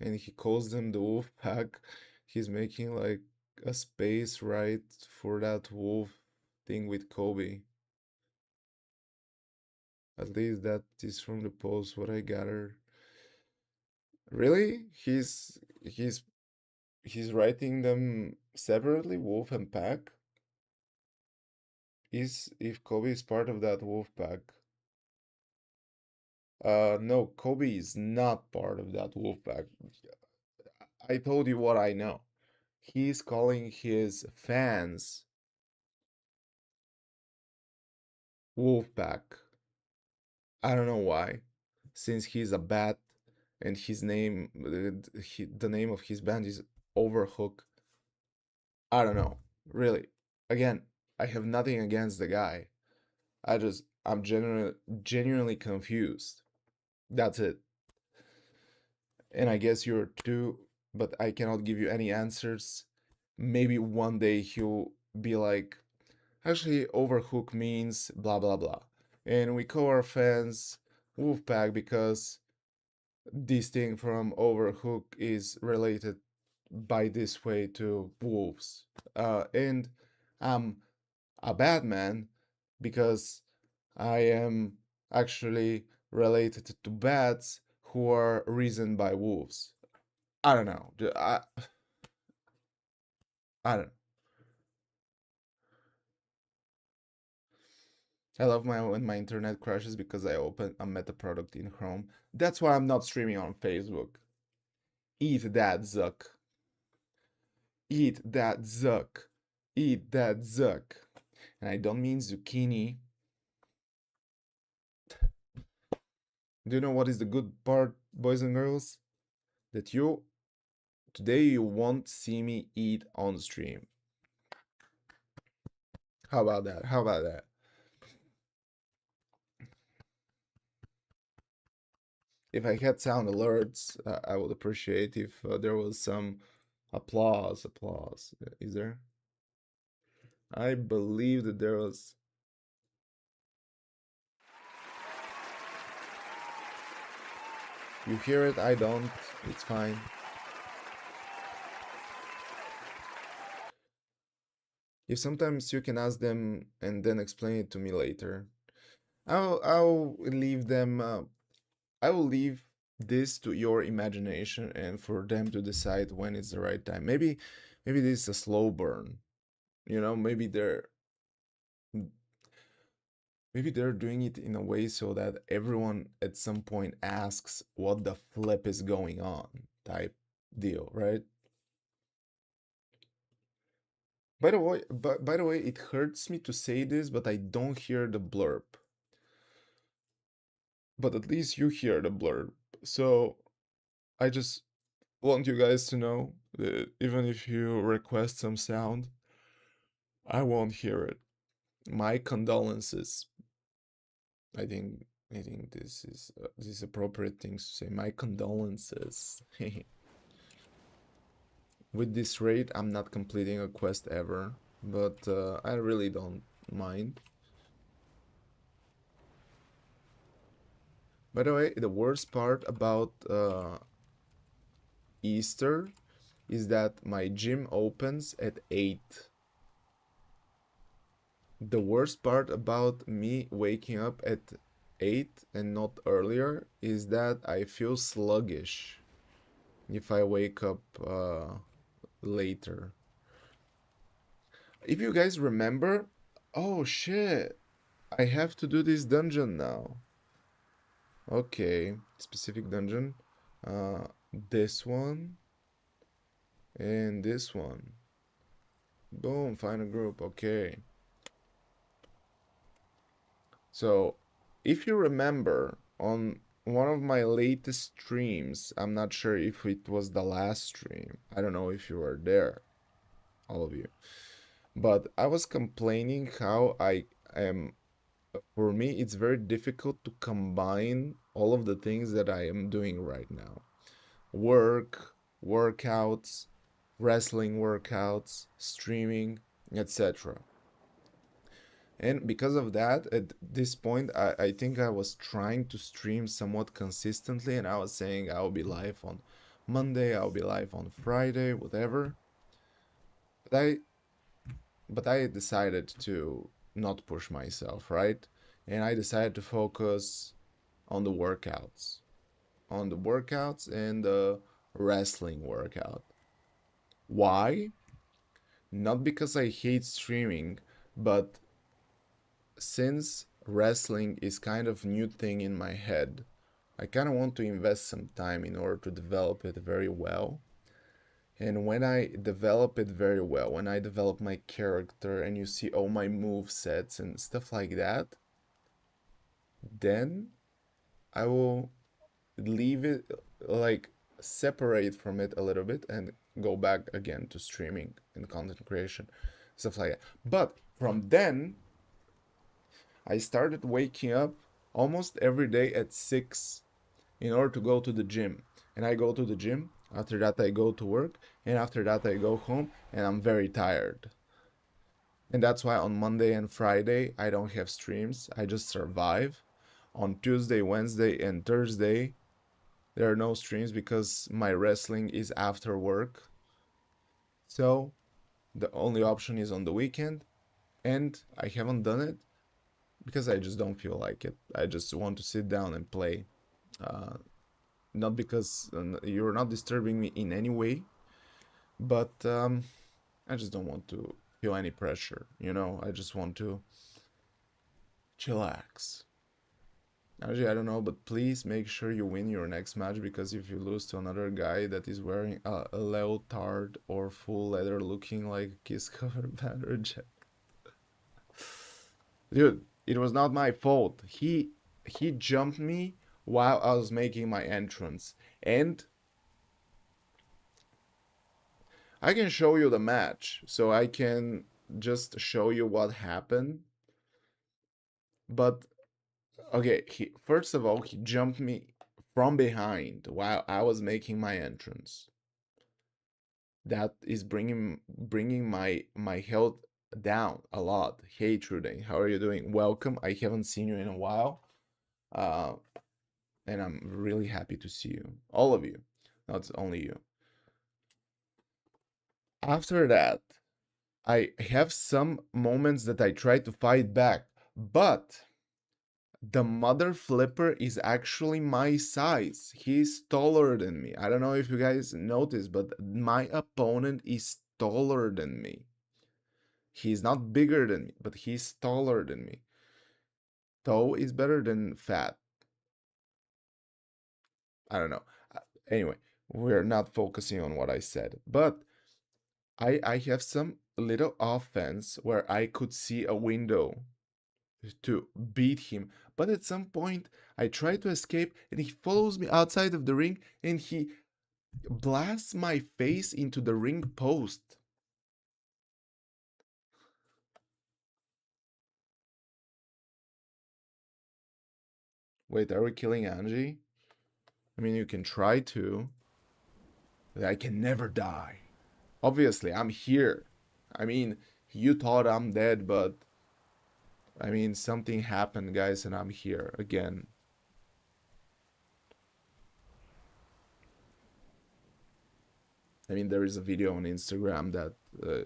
he calls them the Wolf Pack. He's making like a space right for that wolf thing with Kobe. At least that is from the post what I gather. Really? He's writing them separately, Wolf and Pack? Is if Kobe is part of that wolf pack. No, Kobe is not part of that wolf pack. I told you what I know. He's calling his fans wolf pack. I don't know why. Since he's a bat and his name, the name of his band is Overhook. I don't know. Really. Again, I have nothing against the guy. I'm genuinely confused. That's it. And I guess you're too, but I cannot give you any answers. Maybe one day he'll be like, actually, Overhook means blah blah blah. And we call our fans Wolfpack because this thing from Overhook is related by this way to wolves. And I'm a bad man because I am actually related to bats who are risen by wolves. I don't know. I don't. I love my when my internet crashes because I open a meta product in Chrome. That's why I'm not streaming on Facebook. Eat that zuck. Eat that zuck. Eat that zuck. And I don't mean zucchini. Do you know what is the good part, boys and girls? That today you won't see me eat on stream. How about that? How about that? If I had sound alerts, I would appreciate if there was some applause. Applause. Is there? I believe that there was. You hear it? I don't. It's fine. If sometimes you can ask them and then explain it to me later, I'll leave them. I will leave this to your imagination and for them to decide when it's the right time. Maybe this is a slow burn. You know, maybe they're doing it in a way so that everyone at some point asks what the flip is going on type deal, right? By the way, it hurts me to say this, but I don't hear the blurb. But at least you hear the blurb. So I just want you guys to know that even if you request some sound, I won't hear it. My condolences. I think this is appropriate things to say. My condolences. With this rate, I'm not completing a quest ever, but I really don't mind. By the way, the worst part about Easter is that my gym opens at 8. The worst part about me waking up at 8 and not earlier is that I feel sluggish if I wake up later. If you guys remember, oh shit, I have to do this dungeon now. Okay, specific dungeon. This one and this one. Boom, find a group. Okay. So, if you remember on one of my latest streams, I'm not sure if it was the last stream. I don't know if you were there, all of you. But I was complaining how I am, for me, it's very difficult to combine all of the things that I am doing right now. Work, workouts, wrestling workouts, streaming, etc. And because of that, at this point, I think I was trying to stream somewhat consistently, and I was saying I'll be live on Monday, I'll be live on Friday, whatever. But I decided to not push myself, right? And I decided to focus on the workouts, and the wrestling workout. Why? Not because I hate streaming, but since wrestling is kind of new thing in my head, I kind of want to invest some time in order to develop it very well. And when I develop it very well, when I develop my character and you see all my move sets and stuff like that, then I will leave it, like, separate from it a little bit and go back again to streaming and content creation, stuff like that. But from then, I started waking up almost every day at 6 in order to go to the gym. And I go to the gym, after that I go to work, and after that I go home and I'm very tired. And that's why on Monday and Friday I don't have streams, I just survive. On Tuesday, Wednesday, and Thursday there are no streams because my wrestling is after work. So the only option is on the weekend, and I haven't done it because I just don't feel like it. I just want to sit down and play. Uh, Not because you're not disturbing me in any way, but I just don't want to feel any pressure, you know? I just want to chillax. Actually, I don't know, but please make sure you win your next match, because if you lose to another guy that is wearing a leotard or full leather looking like a kiss cover banner jacket. Dude, it was not my fault. He jumped me while I was making my entrance. And I can show you the match, so I can just show you what happened. But okay, first of all, he jumped me from behind while I was making my entrance. That is bringing my health down a lot. Hey Truding, how are you doing? Welcome. I haven't seen you in a while. Uh, and I'm really happy to see you. All of you, not only you. After that, I have some moments that I try to fight back, but the mother flipper is actually my size. He's taller than me. I don't know if you guys noticed, but my opponent is taller than me. He's not bigger than me, but he's taller than me. Tall is better than fat. I don't know. Anyway, we're not focusing on what I said, but I have some little offense where I could see a window to beat him. But at some point, I try to escape and he follows me outside of the ring and he blasts my face into the ring post. Wait, are we killing Angie? I mean, you can try to. I can never die. Obviously, I'm here. I mean, you thought I'm dead, but I mean, something happened, guys, and I'm here again. I mean, there is a video on Instagram that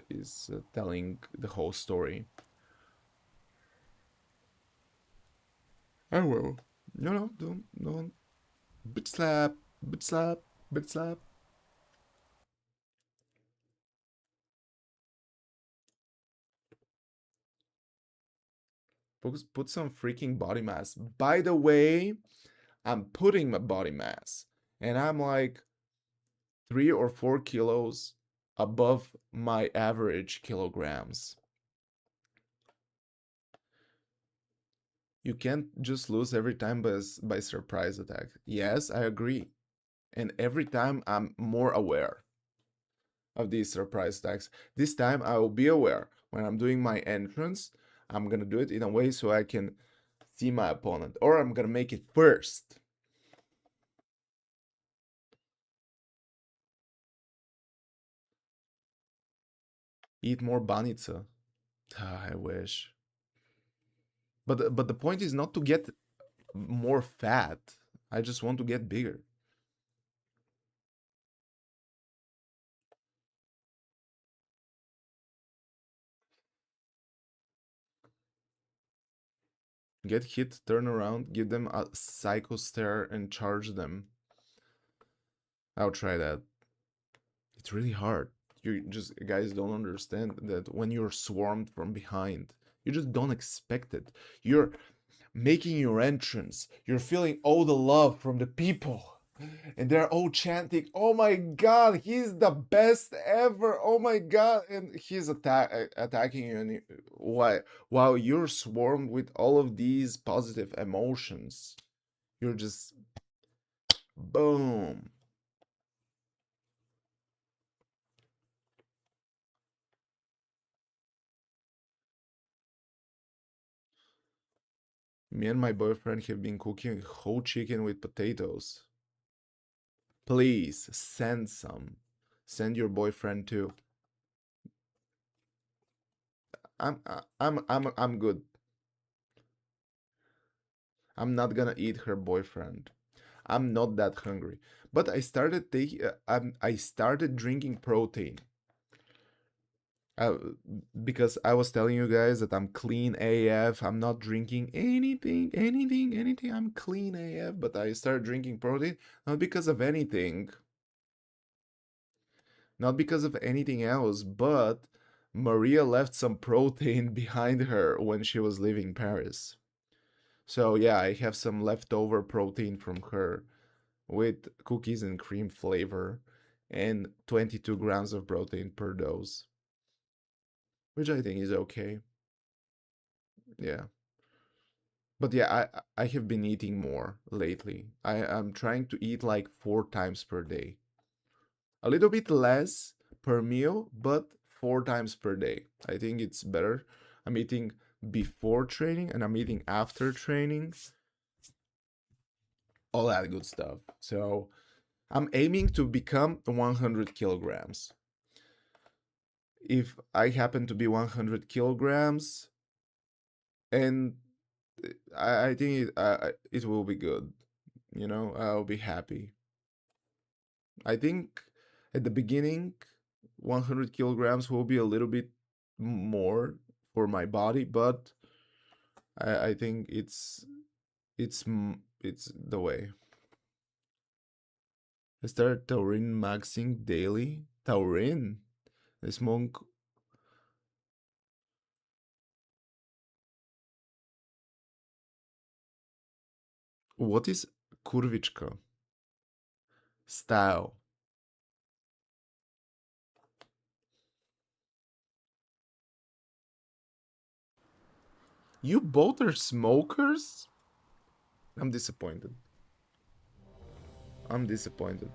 is telling the whole story. I will. No, don't. Bitch slap, bitch slap, bitch slap. Put some freaking body mass. By the way, I'm putting my body mass, and I'm like 3 or 4 kilos above my average kilograms. You can't just lose every time by surprise attack. Yes, I agree. And every time I'm more aware of these surprise attacks. This time I will be aware. When I'm doing my entrance, I'm gonna do it in a way so I can see my opponent. Or I'm gonna make it first. Eat more banitsa. I wish. But the point is not to get more fat. I just want to get bigger. Get hit, turn around, give them a psycho stare and charge them. I'll try that. It's really hard. You just guys don't understand that when you're swarmed from behind, you just don't expect it. You're making your entrance. You're feeling all the love from the people. And they're all chanting, "Oh my god, he's the best ever. Oh my god." And he's attacking you, and while you're swarmed with all of these positive emotions, you're just boom. Me and my boyfriend have been cooking whole chicken with potatoes. Please send some. Send your boyfriend too. I'm good. I'm not gonna eat her boyfriend. I'm not that hungry. But I started drinking protein. Uh, because I was telling you guys that I'm clean AF. I'm not drinking anything. I'm clean AF, but I started drinking protein not because of anything. Not because of anything else, but Maria left some protein behind her when she was leaving Paris. So yeah, I have some leftover protein from her with cookies and cream flavor and 22 grams of protein per dose, which I think is okay. Yeah. But yeah, I have been eating more lately. I'm trying to eat like 4 times per day. A little bit less per meal, but 4 times per day. I think it's better. I'm eating before training and I'm eating after training. All that good stuff. So I'm aiming to become 100 kilograms. If I happen to be 100 kilograms, and I think it will be good. You know, I'll be happy. I think at the beginning, 100 kilograms will be a little bit more for my body, but I think it's the way. I started Taurin maxing daily. Taurin, this monk. What is kurvička? Style. You both are smokers? I'm disappointed. I'm disappointed.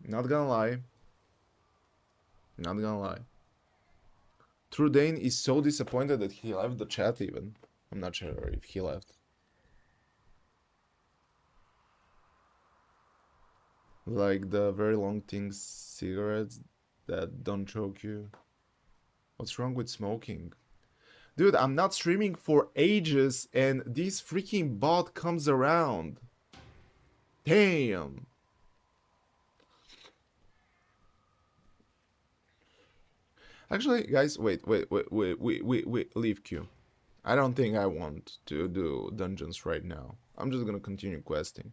Not gonna lie. Not gonna lie. Trudane is so disappointed that he left the chat even. I'm not sure if he left. Like the very long things cigarettes that don't choke you. What's wrong with smoking? Dude, I'm not streaming for ages and this freaking bot comes around. Damn. Actually, guys, wait, leave queue. I don't think I want to do dungeons right now. I'm just gonna continue questing.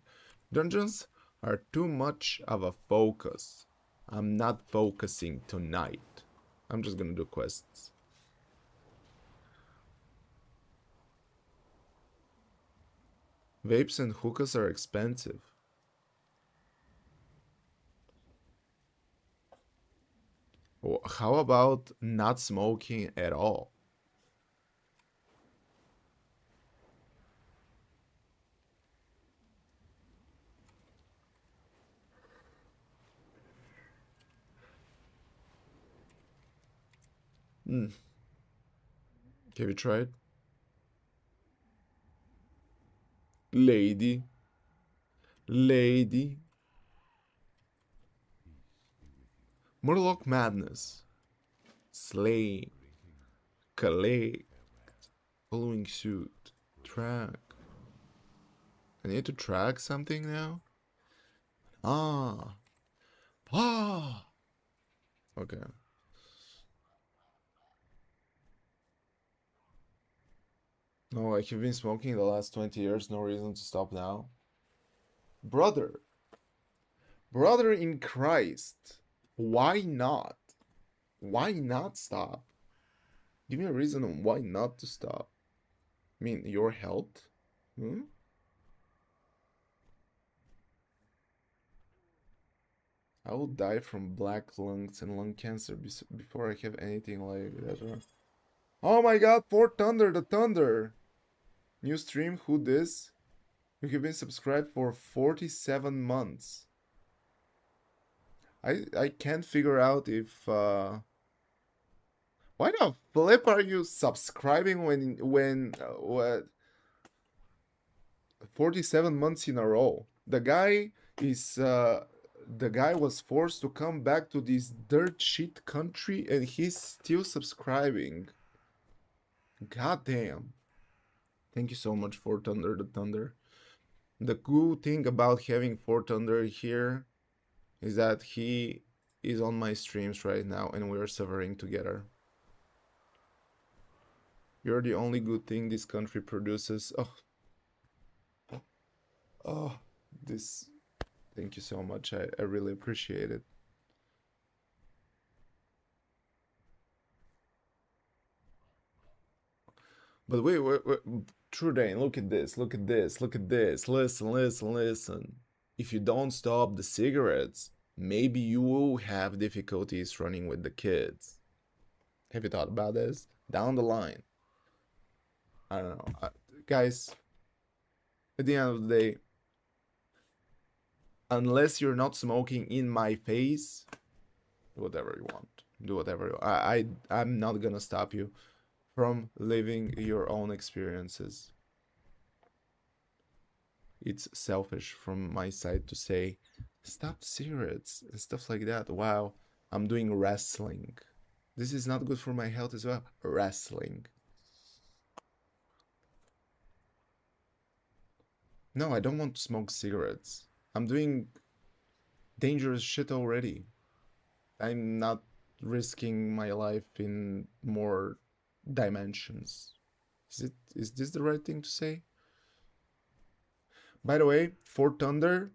Dungeons are too much of a focus. I'm not focusing tonight. I'm just gonna do quests. Vapes and hookahs are expensive. How about not smoking at all? Hmm. Have you tried? Lady. Lady. Murloc Madness. Slay. Collect. Following suit. Track. I need to track something now? Ah. Ah. Okay. No, I have been smoking the last 20 years, no reason to stop now. Brother. Brother in Christ. Why not? Why not stop? Give me a reason on why not to stop. I mean, your health? Hmm? I will die from black lungs and lung cancer before I have anything like that. Oh my god, for Thunder, the Thunder! New stream, who this? You have been subscribed for 47 months. I can't figure out if why the flip are you subscribing when what 47 months in a row? The guy was forced to come back to this dirt shit country and he's still subscribing. God damn. Thank you so much for Thunder the Thunder. The cool thing about having Fort Thunder here is that he is on my streams right now and we're suffering together. You're the only good thing this country produces. Oh, this. Thank you so much. I really appreciate it. But wait. Trudain, look at this, look at this, look at this. Listen. If you don't stop the cigarettes, maybe you will have difficulties running with the kids. Have you thought about this? Down the line. I don't know. Guys, at the end of the day, unless you're not smoking in my face, do whatever you want. Do whatever you, I'm not gonna stop you from living your own experiences. It's selfish from my side to say, stop cigarettes and stuff like that. Wow, I'm doing wrestling. This is not good for my health as well. Wrestling. No, I don't want to smoke cigarettes. I'm doing dangerous shit already. I'm not risking my life in more dimensions. Is this the right thing to say? By the way, for Thunder,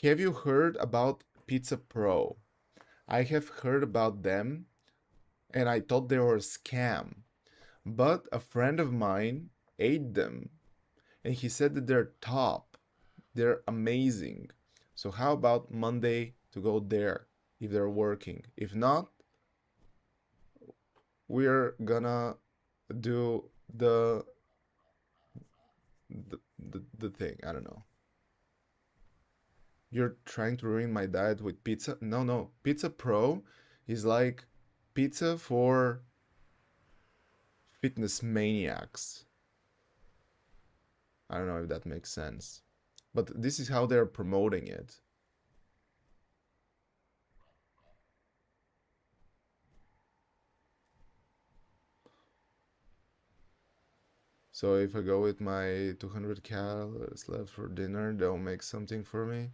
have you heard about Pizza Pro? I have heard about them and I thought they were a scam. But a friend of mine ate them and he said that they're top. They're amazing. So how about Monday to go there if they're working? If not, we're gonna do the thing. I don't know. You're trying to ruin my diet with pizza? No. Pizza Pro is like pizza for fitness maniacs. I don't know if that makes sense. But this is how they're promoting it. So if I go with my 200 calories left for dinner, they'll make something for me?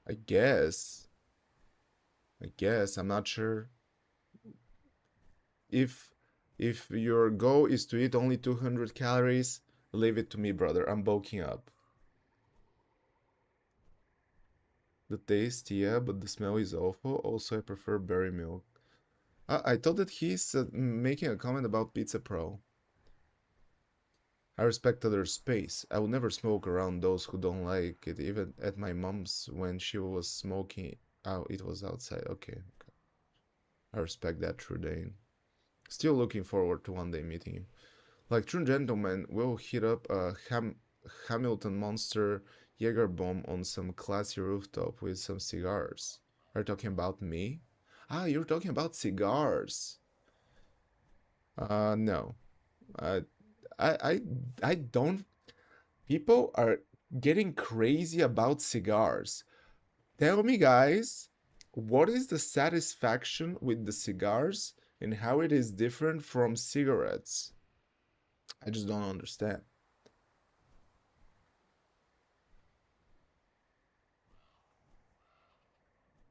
I guess. I'm not sure. If your goal is to eat only 200 calories, leave it to me, brother. I'm bulking up. The taste, yeah, but the smell is awful. Also, I prefer berry milk. I thought that he's making a comment about Pizza Pro. I respect other space. I would never smoke around those who don't like it, even at my mom's when she was smoking. Oh, it was outside. Okay. I respect that, true Dane. Still looking forward to one day meeting you. Like true gentlemen, we'll hit up a Hamilton Monster Jaeger bomb on some classy rooftop with some cigars. Are you talking about me? Ah, you're talking about cigars. No. Uh, I, I, I don't. People are getting crazy about cigars. Tell me, guys, what is the satisfaction with the cigars and how it is different from cigarettes? I just don't understand.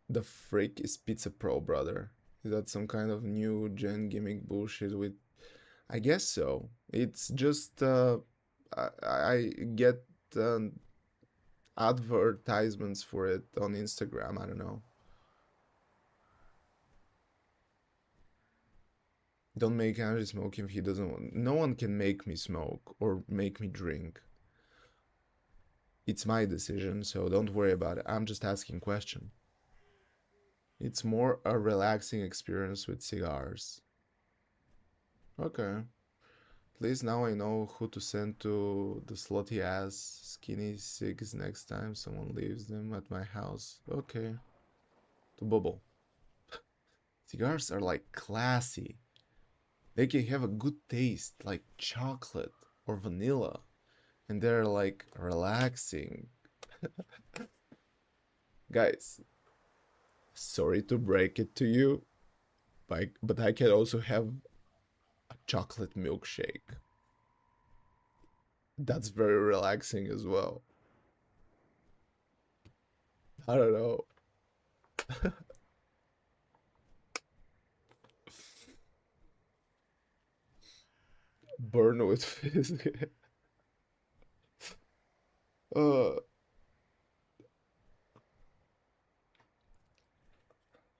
The freak is Pizza Pro, brother? Is that some kind of new gen gimmick bullshit with... I guess so. It's just I get advertisements for it on Instagram. I don't know. Don't make Andrew smoke if he doesn't want. No one can make me smoke or make me drink. It's my decision, so don't worry about it. I'm just asking question. It's more a relaxing experience with cigars. Okay. At least now I know who to send to the slutty ass skinny cigs next time someone leaves them at my house. Okay. To Bubble. Cigars are like classy. They can have a good taste, like chocolate or vanilla. And they're like relaxing. Guys, sorry to break it to you, but I can also have a chocolate milkshake. That's very relaxing as well. I don't know. Burn with fizz. uh,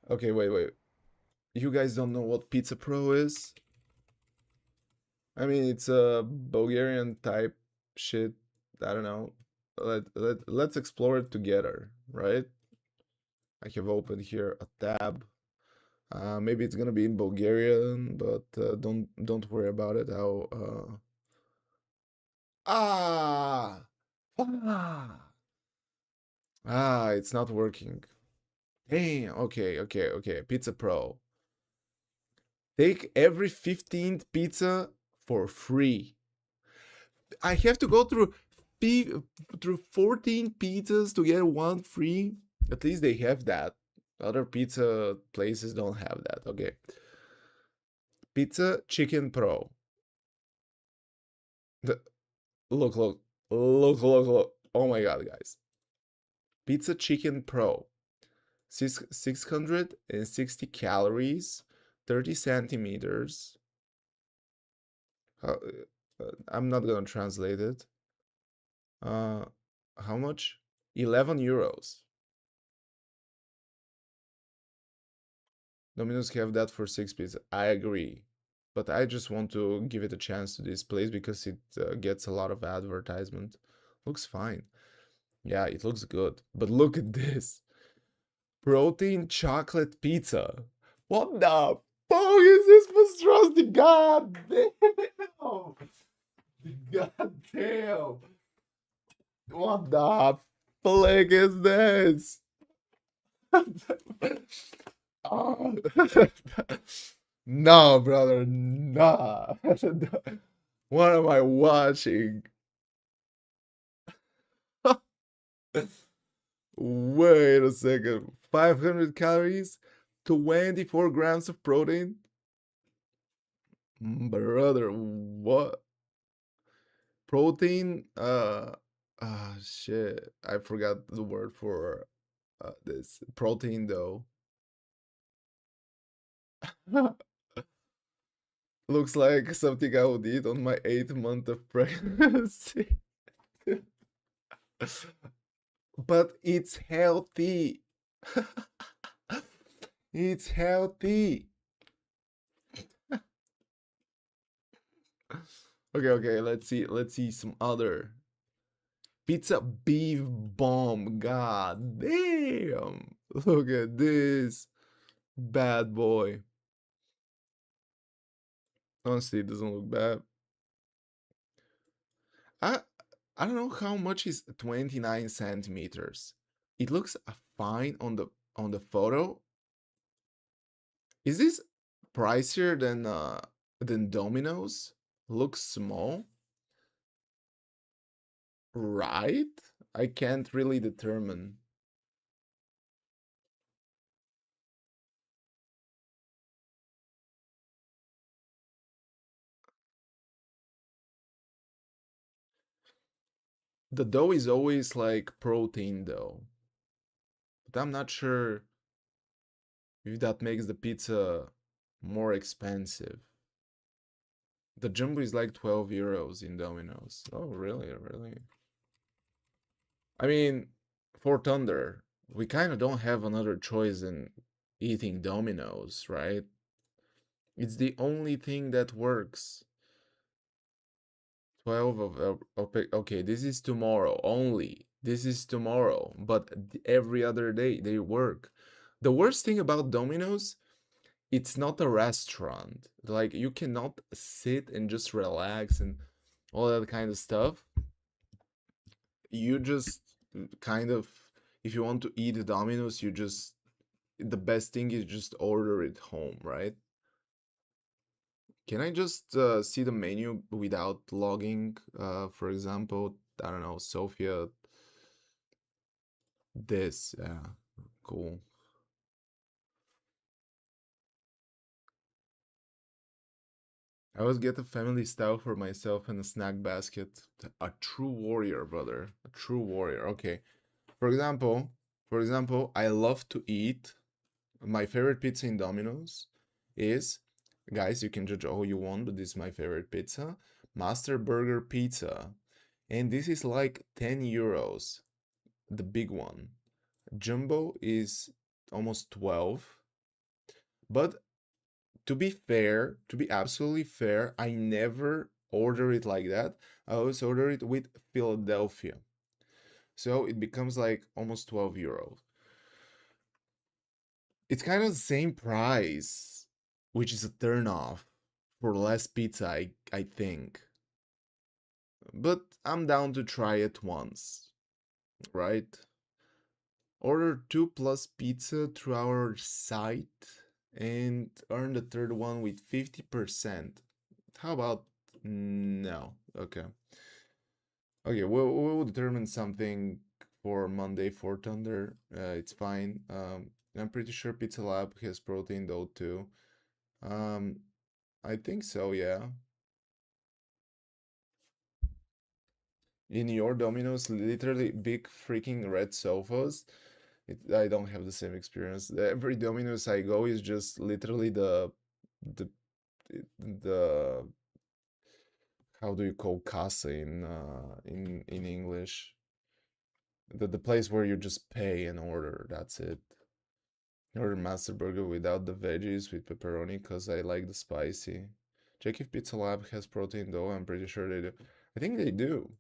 okay, wait. You guys don't know what Pizza Pro is? I mean, it's a Bulgarian type shit. I don't know. Let's explore it together, right? I have opened here a tab. Maybe it's gonna be in Bulgarian, but don't worry about it. Ah ah it's not working. Damn. Okay. Pizza Pro. Take every 15th pizza for free. I have to go through 14 pizzas to get one free. At least they have that. Other pizza places don't have that. Okay. Pizza Chicken Pro. The, look. Oh my god, guys. Pizza Chicken Pro. 660 calories, 30 centimeters. Uh, I'm not gonna translate it. Uh, how much? 11 euros. Domino's have that for 6 pizza. I agree. But I just want to give it a chance to this place because it gets a lot of advertisement. Looks fine. Yeah, it looks good. But look at this. Protein chocolate pizza. What the fuck is this monstrosity? God damn! God damn! What the flick is this? Oh. No, brother, nah. What am I watching? Wait a second. 500 calories, 24 grams of protein? Brother, what? Protein? Shit. I forgot the word for this. Protein, though. Looks like something I would eat on my 8th month of pregnancy. But it's healthy. It's healthy. Okay, okay, let's see some other. Pizza beef bomb. God damn. Look at this bad boy. Honestly, it doesn't look bad. I I don't know how much is 29 centimeters. It looks fine on the photo. Is this pricier than Domino's? Looks small, right? I can't really determine. The dough is always like protein dough, but I'm not sure if that makes the pizza more expensive. The jumbo is like 12 euros in Domino's. Oh, really? Really? I mean, for Thunder, we kind of don't have another choice than eating Domino's, right? It's the only thing that works. 12 okay, this is tomorrow only. This is tomorrow, but every other day they work. The worst thing about Domino's, it's not a restaurant. Like you cannot sit and just relax and all that kind of stuff. You just kind of, if you want to eat Domino's, you just, the best thing is just order it home, right? Can I just see the menu without logging? For example, I don't know, Sofia, this, yeah, cool. I always get a family style for myself and a snack basket. A true warrior, brother. A true warrior. Okay. For example, I love to eat. My favorite pizza in Domino's is, guys, you can judge all you want, but this is my favorite pizza. Master Burger Pizza. And this is like 10 euros, the big one. Jumbo is almost 12. But to be fair, to be absolutely fair, I never order it like that. I always order it with Philadelphia. So it becomes like almost 12 euros. It's kind of the same price, which is a turn off for less pizza, I think. But I'm down to try it once, right? Order 2 plus pizza through our site and earn the third one with 50%. How about no? Okay. Okay, we'll determine something for Monday for Thunder. It's fine. I'm pretty sure Pizza Lab has protein though too. Um, I think so, yeah. In your Domino's, literally big freaking red sofas. I don't have the same experience. Every Domino's I go is just literally the the how do you call casa in English? The place where you just pay and order. That's it. Order Master Burger without the veggies with pepperoni because I like the spicy. Check if Pizza Lab has protein though. I'm pretty sure they do. I think they do.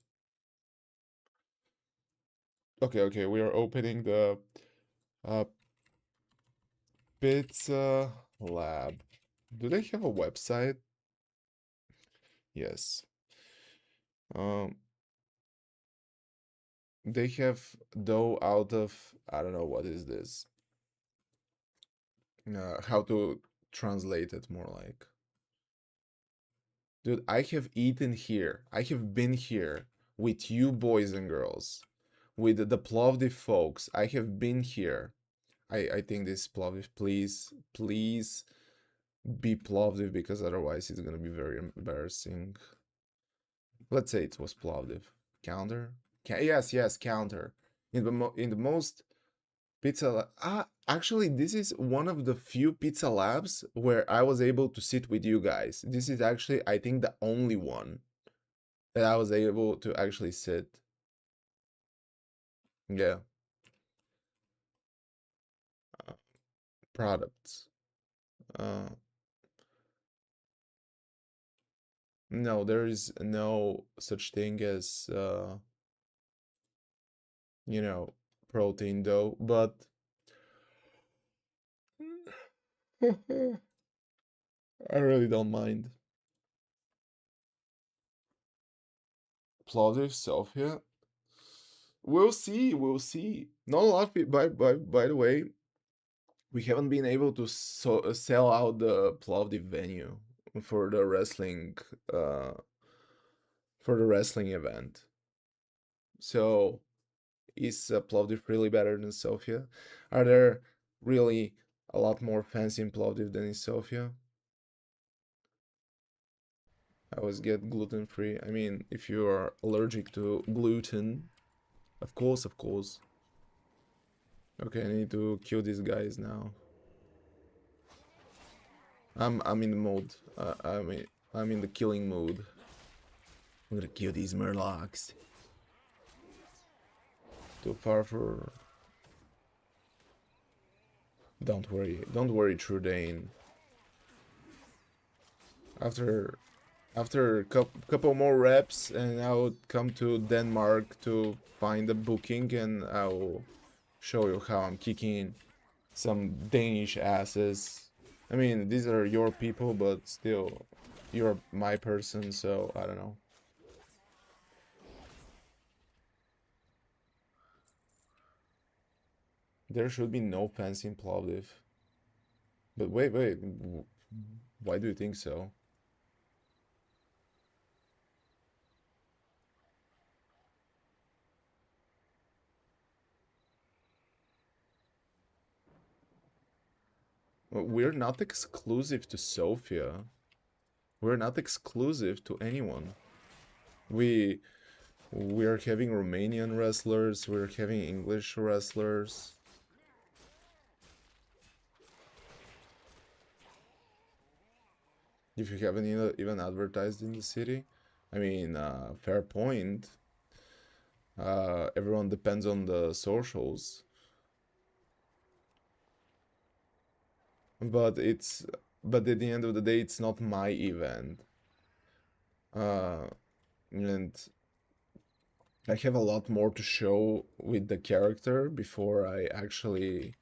Okay, okay. We are opening the uh, Pizza Lab. Do they have a website? Yes. Um, they have dough out of, I don't know what is this. How to translate it more like. Dude, I have eaten here. I have been here with you boys and girls, with the Plovdiv folks. I have been here. I think this is Plovdiv. Please, please be Plovdiv because otherwise it's gonna be very embarrassing. Let's say it was Plovdiv. Counter? Yes, yes, counter. In the most actually, this is one of the few pizza labs where I was able to sit with you guys. This is actually, I think, the only one that I was able to actually sit. Yeah. Uh, products. Uh, No, there is no such thing as you know, protein dough, but I really don't mind. Plovdiv, Sofia. We'll see, we'll see. Not a lot of people, by the way, we haven't been able to sell out the Plovdiv venue for the wrestling uh for the wrestling event. So is Plovdiv really better than Sofia? Are there really a lot more fans in Plovdiv than in Sofia? I always get gluten free. I mean, if you are allergic to gluten, of course, of course. Okay, I need to kill these guys now. I'm in the mode. I'm in the killing mode. I'm gonna kill these murlocs. Too far for. Don't worry, Trudane. After a couple more reps, and I'll come to Denmark to find a booking, and I'll show you how I'm kicking some Danish asses. I mean, these are your people, but still, you're my person, so I don't know. There should be no fence in Plovdiv. But wait, why do you think so? We're not exclusive to Sofia. We're not exclusive to anyone. We're having Romanian wrestlers, we're having English wrestlers. If you haven't even advertised in the city, I mean, fair point. Everyone depends on the socials. But at the end of the day, it's not my event. And I have a lot more to show with the character before I actually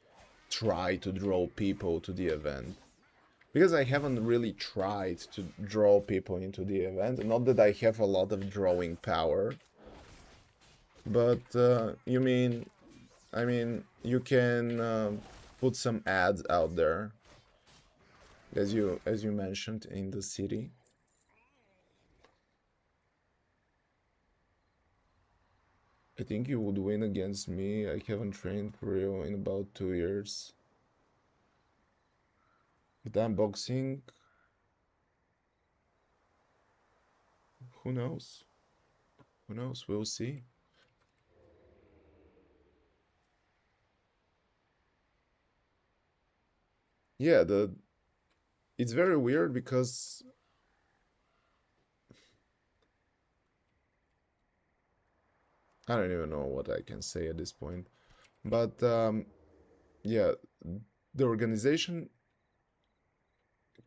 try to draw people to the event. Because I haven't really tried to draw people into the event. Not that I have a lot of drawing power. But I mean, you can put some ads out there, as you mentioned, in the city. I think you would win against me. I haven't trained for real in about 2 years. But I'm boxing. Who knows? Who knows? We'll see. Yeah, it's very weird because I don't even know what I can say at this point. But yeah, the organization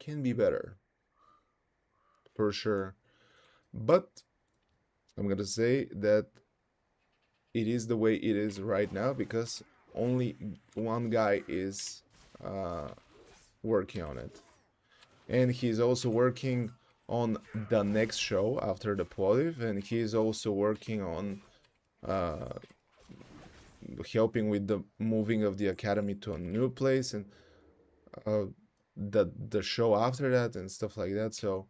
can be better for sure. But I'm gonna say that it is the way it is right now because only one guy is working on it. And he's also working on the next show after the Plovdiv, and he's also working on helping with the moving of the academy to a new place and uh, the show after that and stuff like that. So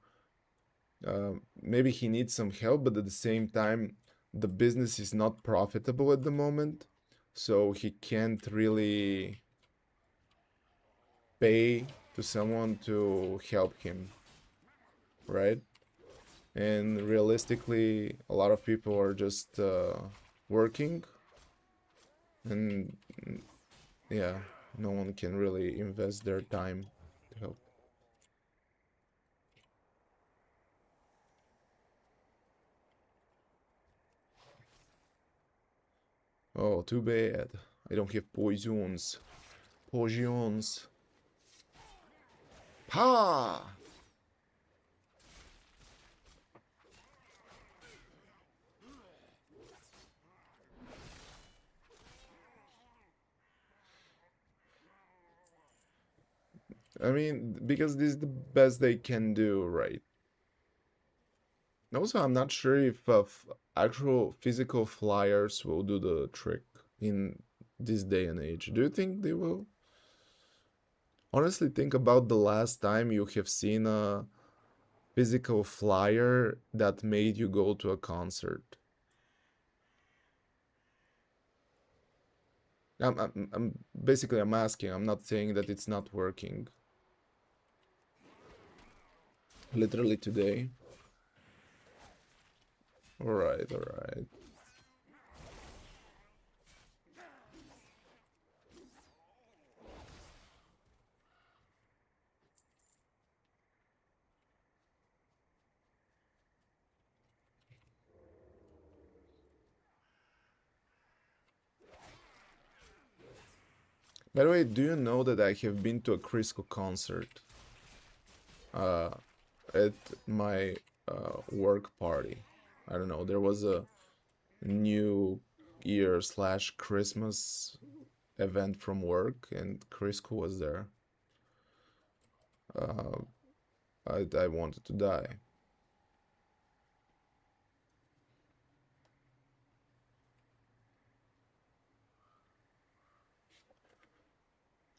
maybe he needs some help, but at the same time, the business is not profitable at the moment, so he can't really pay to someone to help him, right? And realistically, a lot of people are just working, and yeah, no one can really invest their time to help. Oh, too bad. I don't have poisons. Poisons. Ha! I mean, because this is the best they can do, right? Also, I'm not sure if actual physical flyers will do the trick in this day and age. Do you think they will? Honestly, think about the last time you have seen a physical flyer that made you go to a concert. I'm basically I'm asking. I'm not saying that it's not working. Literally today. All right, all right. By the way, do you know that I have been to a Crisco concert uh, at my work party? I don't know. There was a New Year slash Christmas event from work, and Crisco was there. Uh, I wanted to die.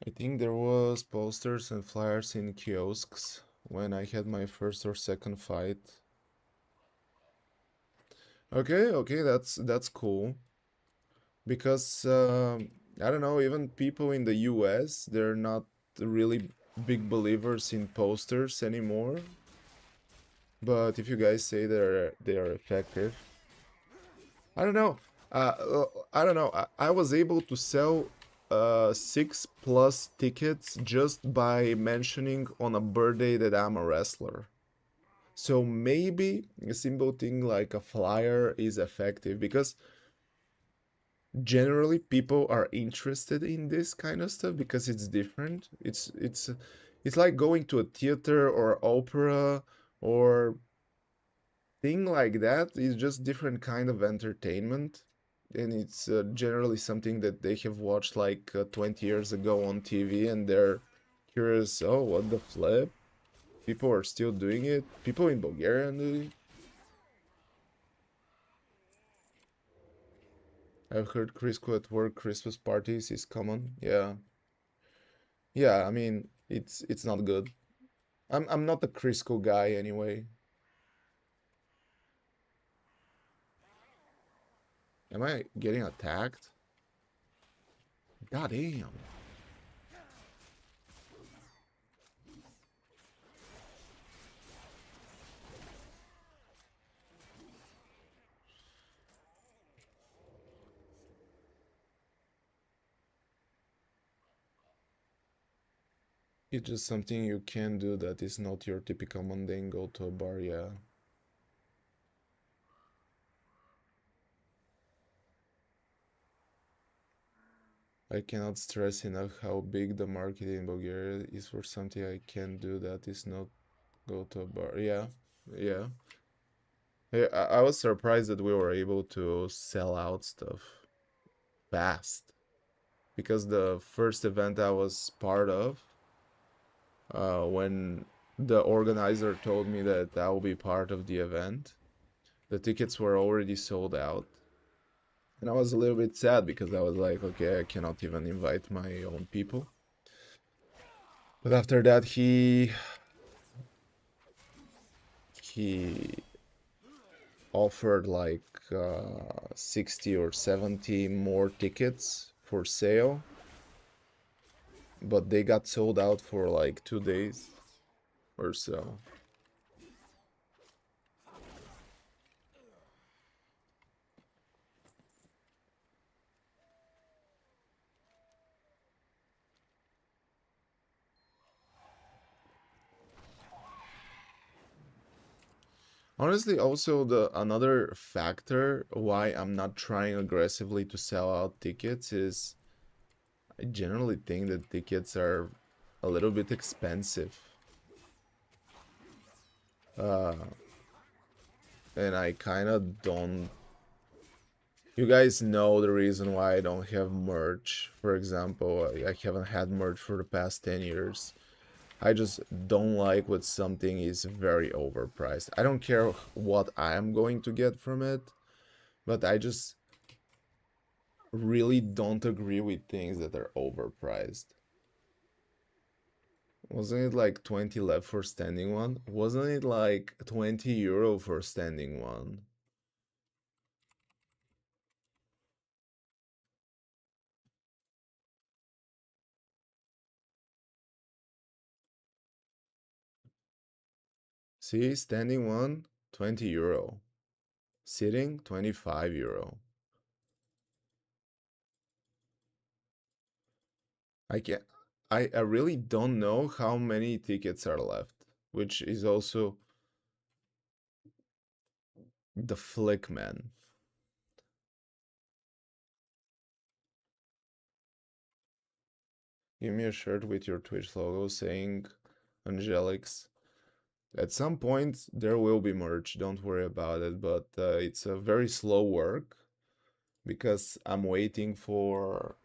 I think there was posters and flyers in kiosks when I had my first or second fight. Okay, okay, that's cool. Because I don't know, even people in the US, they're not really big believers in posters anymore. But if you guys say they are effective, I don't know. I don't know. I was able to sell 6+ tickets just by mentioning on a birthday that I'm a wrestler. So maybe a simple thing like a flyer is effective because generally people are interested in this kind of stuff because it's different. It's like going to a theater or opera or thing like that. It's just different kind of entertainment, and it's generally something that they have watched like 20 years ago on TV, and they're curious. Oh, what the flip? People are still doing it. People in Bulgaria do it. I've heard Crisco at work Christmas parties is common. Yeah. Yeah, I mean, it's not good. I'm not a Crisco guy anyway. Am I getting attacked? God damn. It's just something you can do that is not your typical mundane go to a bar, yeah. I cannot stress enough how big the market in Bulgaria is for something I can do that is not go to a bar. Yeah, yeah. Hey, I was surprised that we were able to sell out stuff fast because the first event I was part of, when the organizer told me that I will be part of the event, the tickets were already sold out. And I was a little bit sad because I was like, okay, I cannot even invite my own people. But after that, he offered like 60 or 70 more tickets for sale, but they got sold out for like 2 days or so. Honestly, also the another factor why I'm not trying aggressively to sell out tickets is I generally think that tickets are a little bit expensive. Uh, and I kind of don't. You guys know the reason why I don't have merch. For example, I haven't had merch for the past 10 years. I just don't like when something is very overpriced. I don't care what I am going to get from it, but I just really don't agree with things that are overpriced. Wasn't it like 20 left for standing one? Wasn't it like 20 euro for standing one? See, standing one, 20 euro. Sitting, 25 euro. I can't, I really don't know how many tickets are left, which is also the flick man. Give me a shirt with your Twitch logo saying Angelix. At some point, there will be merch, don't worry about it, but it's a very slow work because I'm waiting for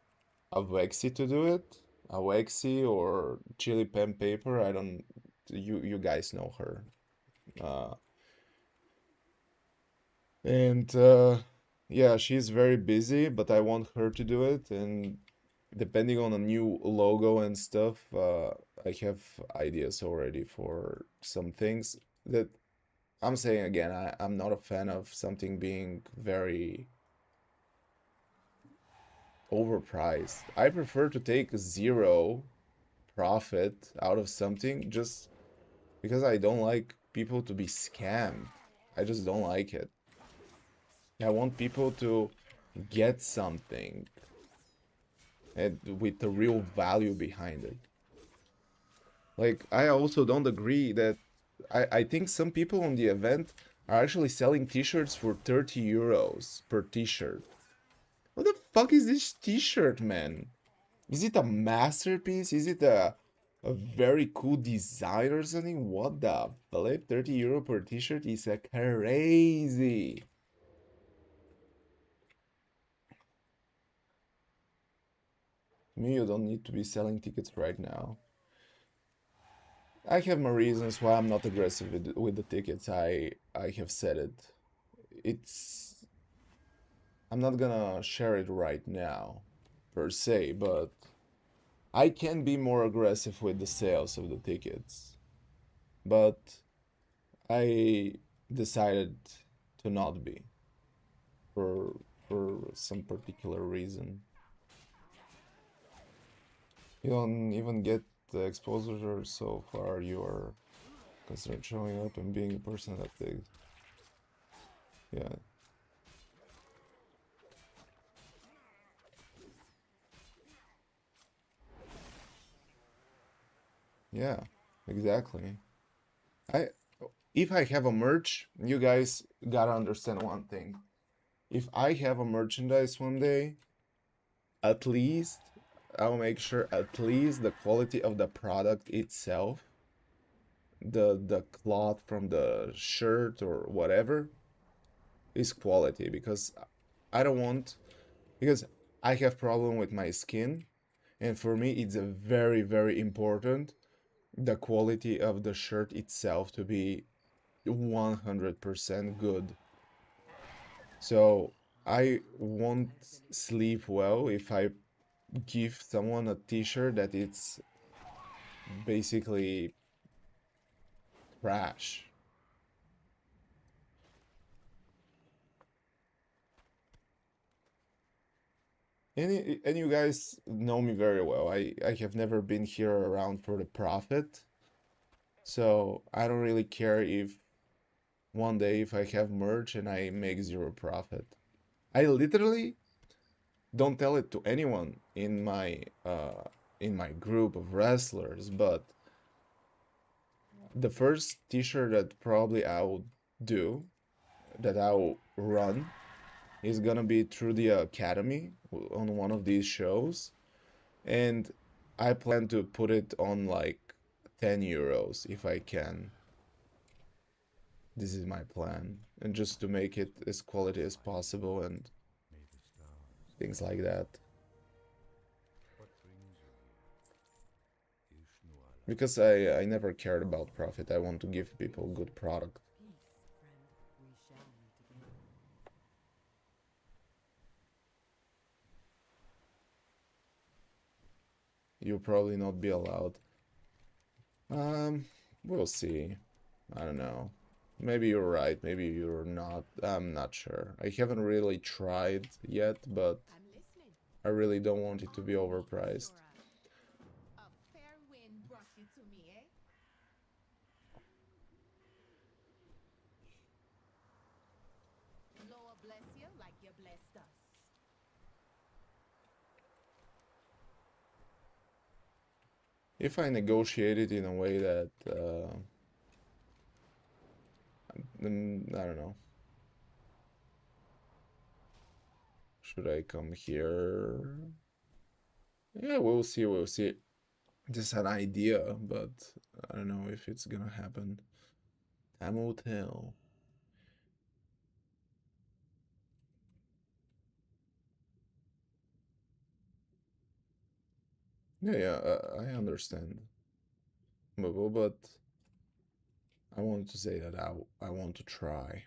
Avexi to do it. Avexi or Chili Pen Paper, I don't, you guys know her. Uh, and yeah, she's very busy, but I want her to do it, and depending on a new logo and stuff, I have ideas already for some things that I'm saying again, I'm not a fan of something being very overpriced. I prefer to take zero profit out of something just because I don't like people to be scammed. I just don't like it. I want people to get something and with the real value behind it. Like, I also don't agree that I think some people on the event are actually selling t-shirts for 30 euros per t-shirt. What the fuck is this t-shirt, man? Is it a masterpiece? Is it a very cool design or something? What the flip? 30 euro per t-shirt is a crazy. To me, you don't need to be selling tickets right now. I have my reasons why I'm not aggressive with the tickets. I have said it. It's I'm not gonna share it right now, per se, but I can be more aggressive with the sales of the tickets. But I decided to not be for some particular reason. You don't even get the exposure so far. You are considered showing up and being a person that they, yeah, yeah, exactly. I if I have a merch, you guys gotta understand one thing. If I have a merchandise one day, at least I'll make sure at least the quality of the product itself, the cloth from the shirt or whatever, is quality because I don't want because I have problem with my skin, and for me it's a very important the quality of the shirt itself to be 100% good. So I won't sleep well if I give someone a t-shirt that it's basically trash. And you guys know me very well. I have never been here around for the profit. So I don't really care if one day if I have merch and I make zero profit. I literally don't tell it to anyone in my group of wrestlers, but the first t-shirt that probably I will do, that I'll run, is gonna be through the academy on one of these shows, and I plan to put it on like 10 euros if I can. This is my plan, and just to make it as quality as possible and things like that. Because I never cared about profit. I want to give people good product. Peace, friend. We shall meet again. You'll probably not be allowed. We'll see. I don't know. Maybe you're right, maybe you're not. I'm not sure. I haven't really tried yet, but I'm listening. I really don't want it to be overpriced. A fair wind brought you to me, eh? Loa bless you like you blessed us. If I negotiate it in a way that, I don't know. Should I come here? Yeah, we'll see, we'll see. Just an idea, but I don't know if it's gonna happen. Time will tell. Yeah, I understand. But I want to say that I want to try.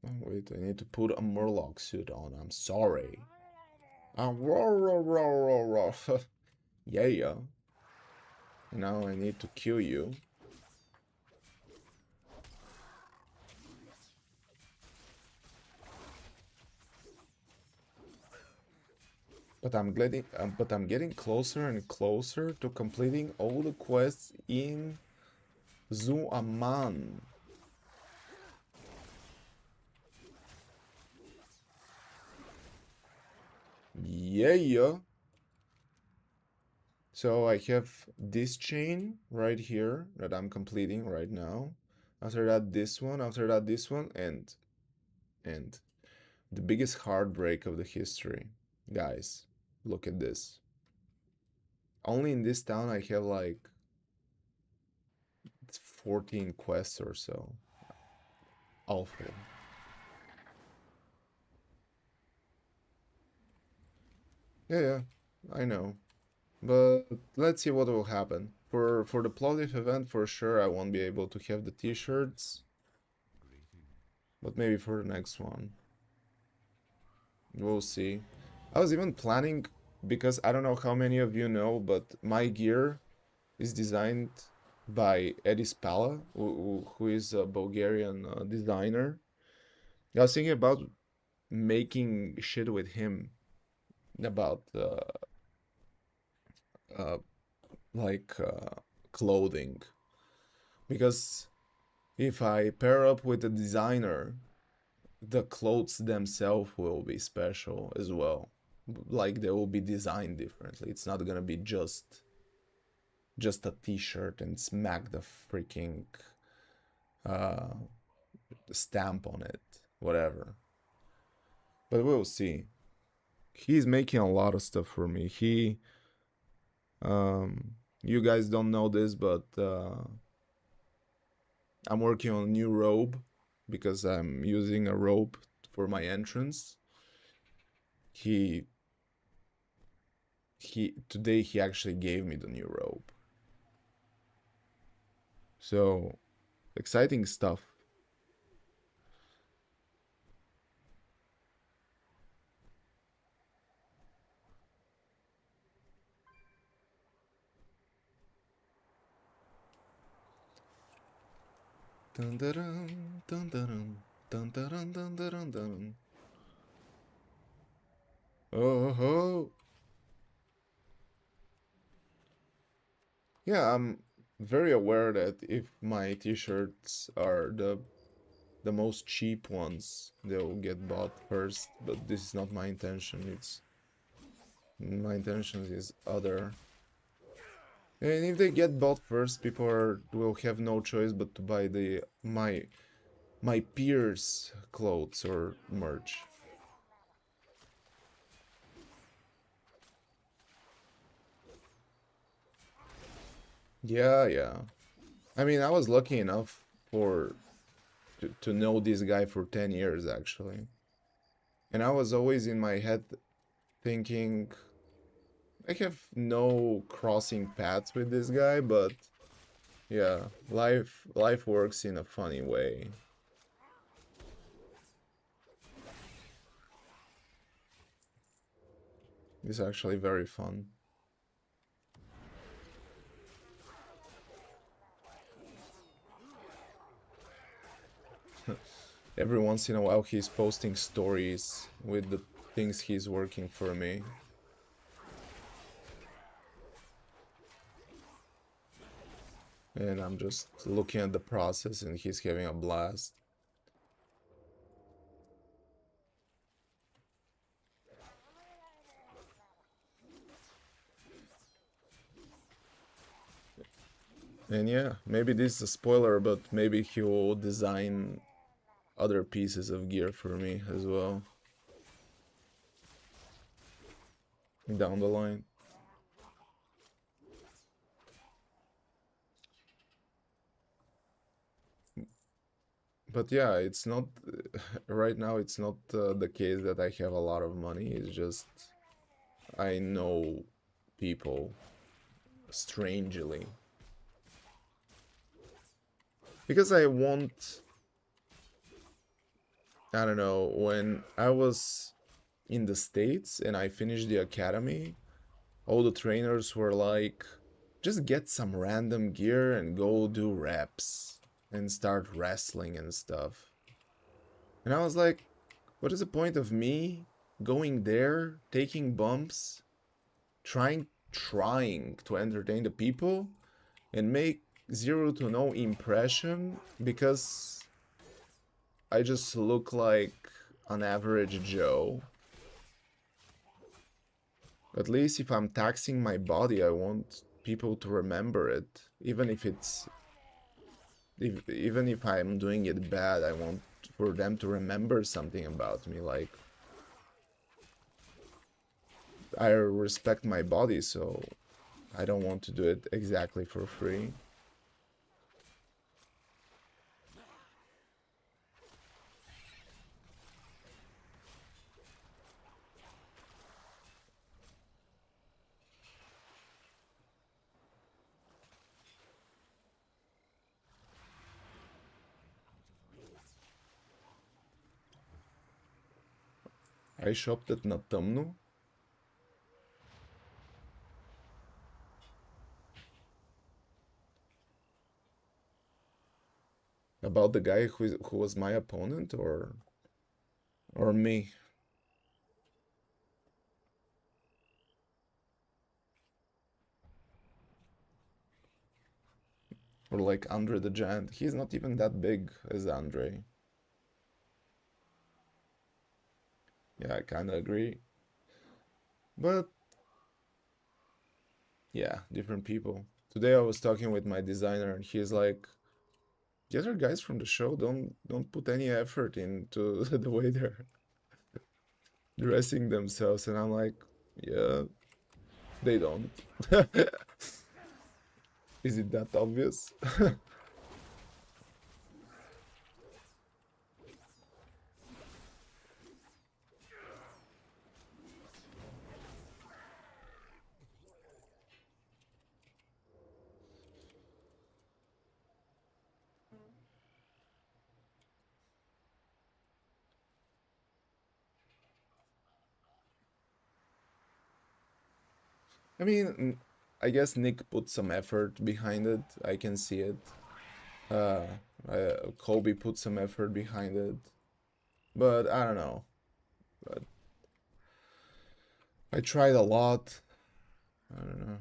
Oh, wait, I need to put a Murloc suit on. I'm sorry. Roar. Yeah. Now I need to kill you. But I'm getting closer and closer to completing all the quests in Zuaman. Yeah. So I have this chain right here that I'm completing right now. After that, this one. After that, this one, and the biggest heartbreak of the history, guys. Look at this. Only in this town I have like 14 quests or so. Awful. Yeah, I know. But let's see what will happen. For the Plovdiv event, for sure, I won't be able to have the t-shirts. But maybe for the next one. We'll see. I was even planning, because I don't know how many of you know, but my gear is designed by Eddie Spala, who is a Bulgarian designer. I was thinking about making shit with him about uh, like clothing, because if I pair up with a designer, the clothes themselves will be special as well. Like they will be designed differently. It's not gonna be just a t-shirt and smack the freaking uh, stamp on it, whatever. But we'll see. He's making a lot of stuff for me. You guys don't know this, but I'm working on a new robe because I'm using a robe for my entrance. He today he actually gave me the new robe. So exciting stuff. Dun dun dun dun dun dun dun dun dun. Oh ho. Yeah, I'm very aware that if my t-shirts are the most cheap ones, they'll get bought first, but this is not my intention. It's my intention is other. And if they get bought first, will have no choice but to buy my peers' clothes or merch. Yeah. I mean, I was lucky enough to know this guy for 10 years actually. And I was always in my head thinking, I have no crossing paths with this guy, but yeah, life works in a funny way. It's actually very fun. Every once in a while he's posting stories with the things he's working for me. And I'm just looking at the process and he's having a blast. And yeah, maybe this is a spoiler, but maybe he will design other pieces of gear for me as well down the line. But yeah, it's not right now. It's not the case that I have a lot of money. It's just I know people strangely because I want. I don't know, when I was in the States and I finished the academy, all the trainers were like, just get some random gear and go do reps and start wrestling and stuff. And I was like, what is the point of me going there, taking bumps, trying to entertain the people and make zero to no impression because I just look like an average Joe. At least if I'm taxing my body, I want people to remember it. Even if it's... even if I'm doing it bad, I want for them to remember something about me. Like, I respect my body, so I don't want to do it exactly for free. I shopped at Natamnu. About the guy who was my opponent, or me? Or like Andre the Giant? He's not even that big as Andre. Yeah, I kinda agree. But yeah, different people. Today I was talking with my designer and he's like, the other guys from the show don't put any effort into the way they're dressing themselves, and I'm like, yeah, they don't. Is it that obvious? I mean, I guess Nick put some effort behind it. I can see it. Uh, Kobe put some effort behind it. But I don't know. But I tried a lot. I don't know.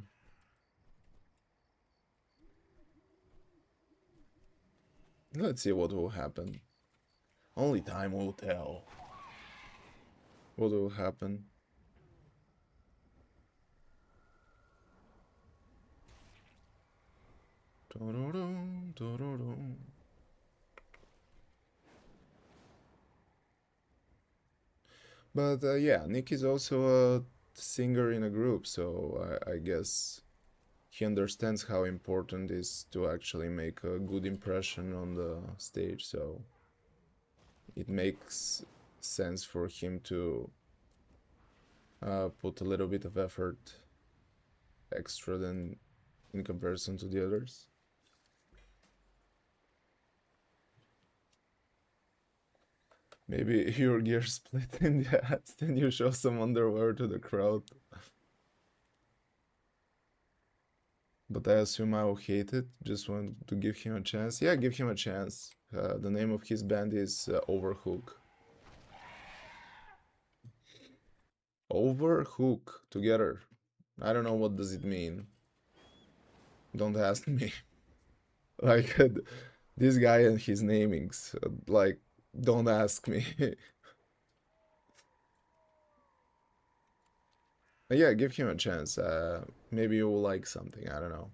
Let's see what will happen. Only time will tell what will happen. But yeah, Nick is also a singer in a group, so I guess he understands how important it is to actually make a good impression on the stage, so it makes sense for him to put a little bit of effort extra than in comparison to the others. Maybe your gear split in the ass, then you show some underwear to the crowd. But I assume I will hate it. Just want to give him a chance. Yeah, give him a chance. The name of his band is Overhook. Overhook together. I don't know what does it mean. Don't ask me. Like this guy and his namings. Like, don't ask me. Yeah, give him a chance. Maybe you will like something. I don't know.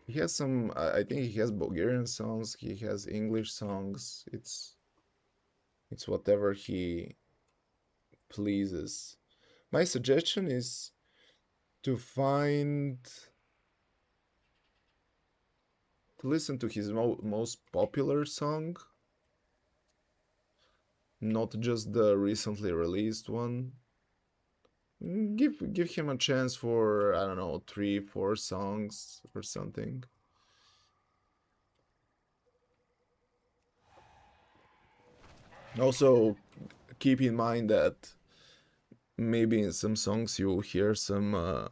He has some. I think he has Bulgarian songs. He has English songs. It's whatever he pleases. My suggestion is to listen to his most popular song, not just the recently released one. Give him a chance for, I don't know, 3-4 songs or something. Also, keep in mind that maybe in some songs you'll hear some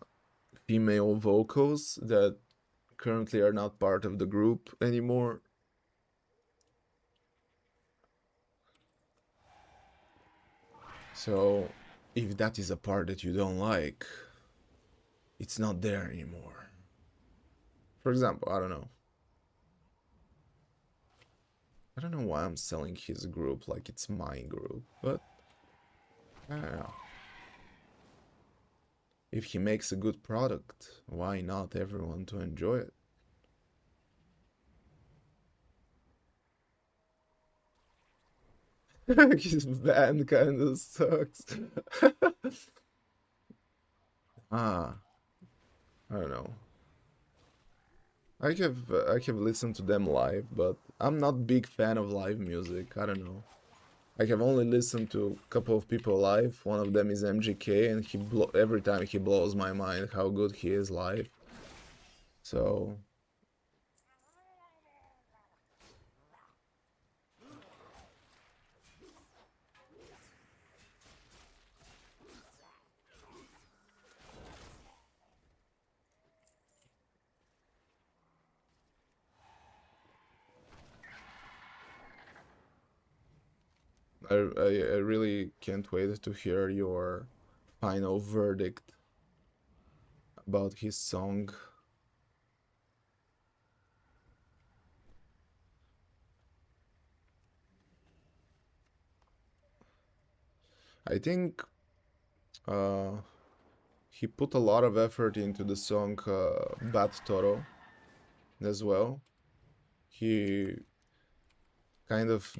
female vocals that currently are not part of the group anymore. So, if that is a part that you don't like, it's not there anymore. For example, I don't know why I'm selling his group like it's my group, but I don't know. If he makes a good product, why not everyone to enjoy it? His band kind of sucks. I don't know. I have listened to them live, but I'm not big fan of live music. I don't know. I have only listened to a couple of people live. One of them is MGK, and every time he blows my mind how good he is live. So I really can't wait to hear your final verdict about his song. I think he put a lot of effort into the song Bat Toro as well. He kind of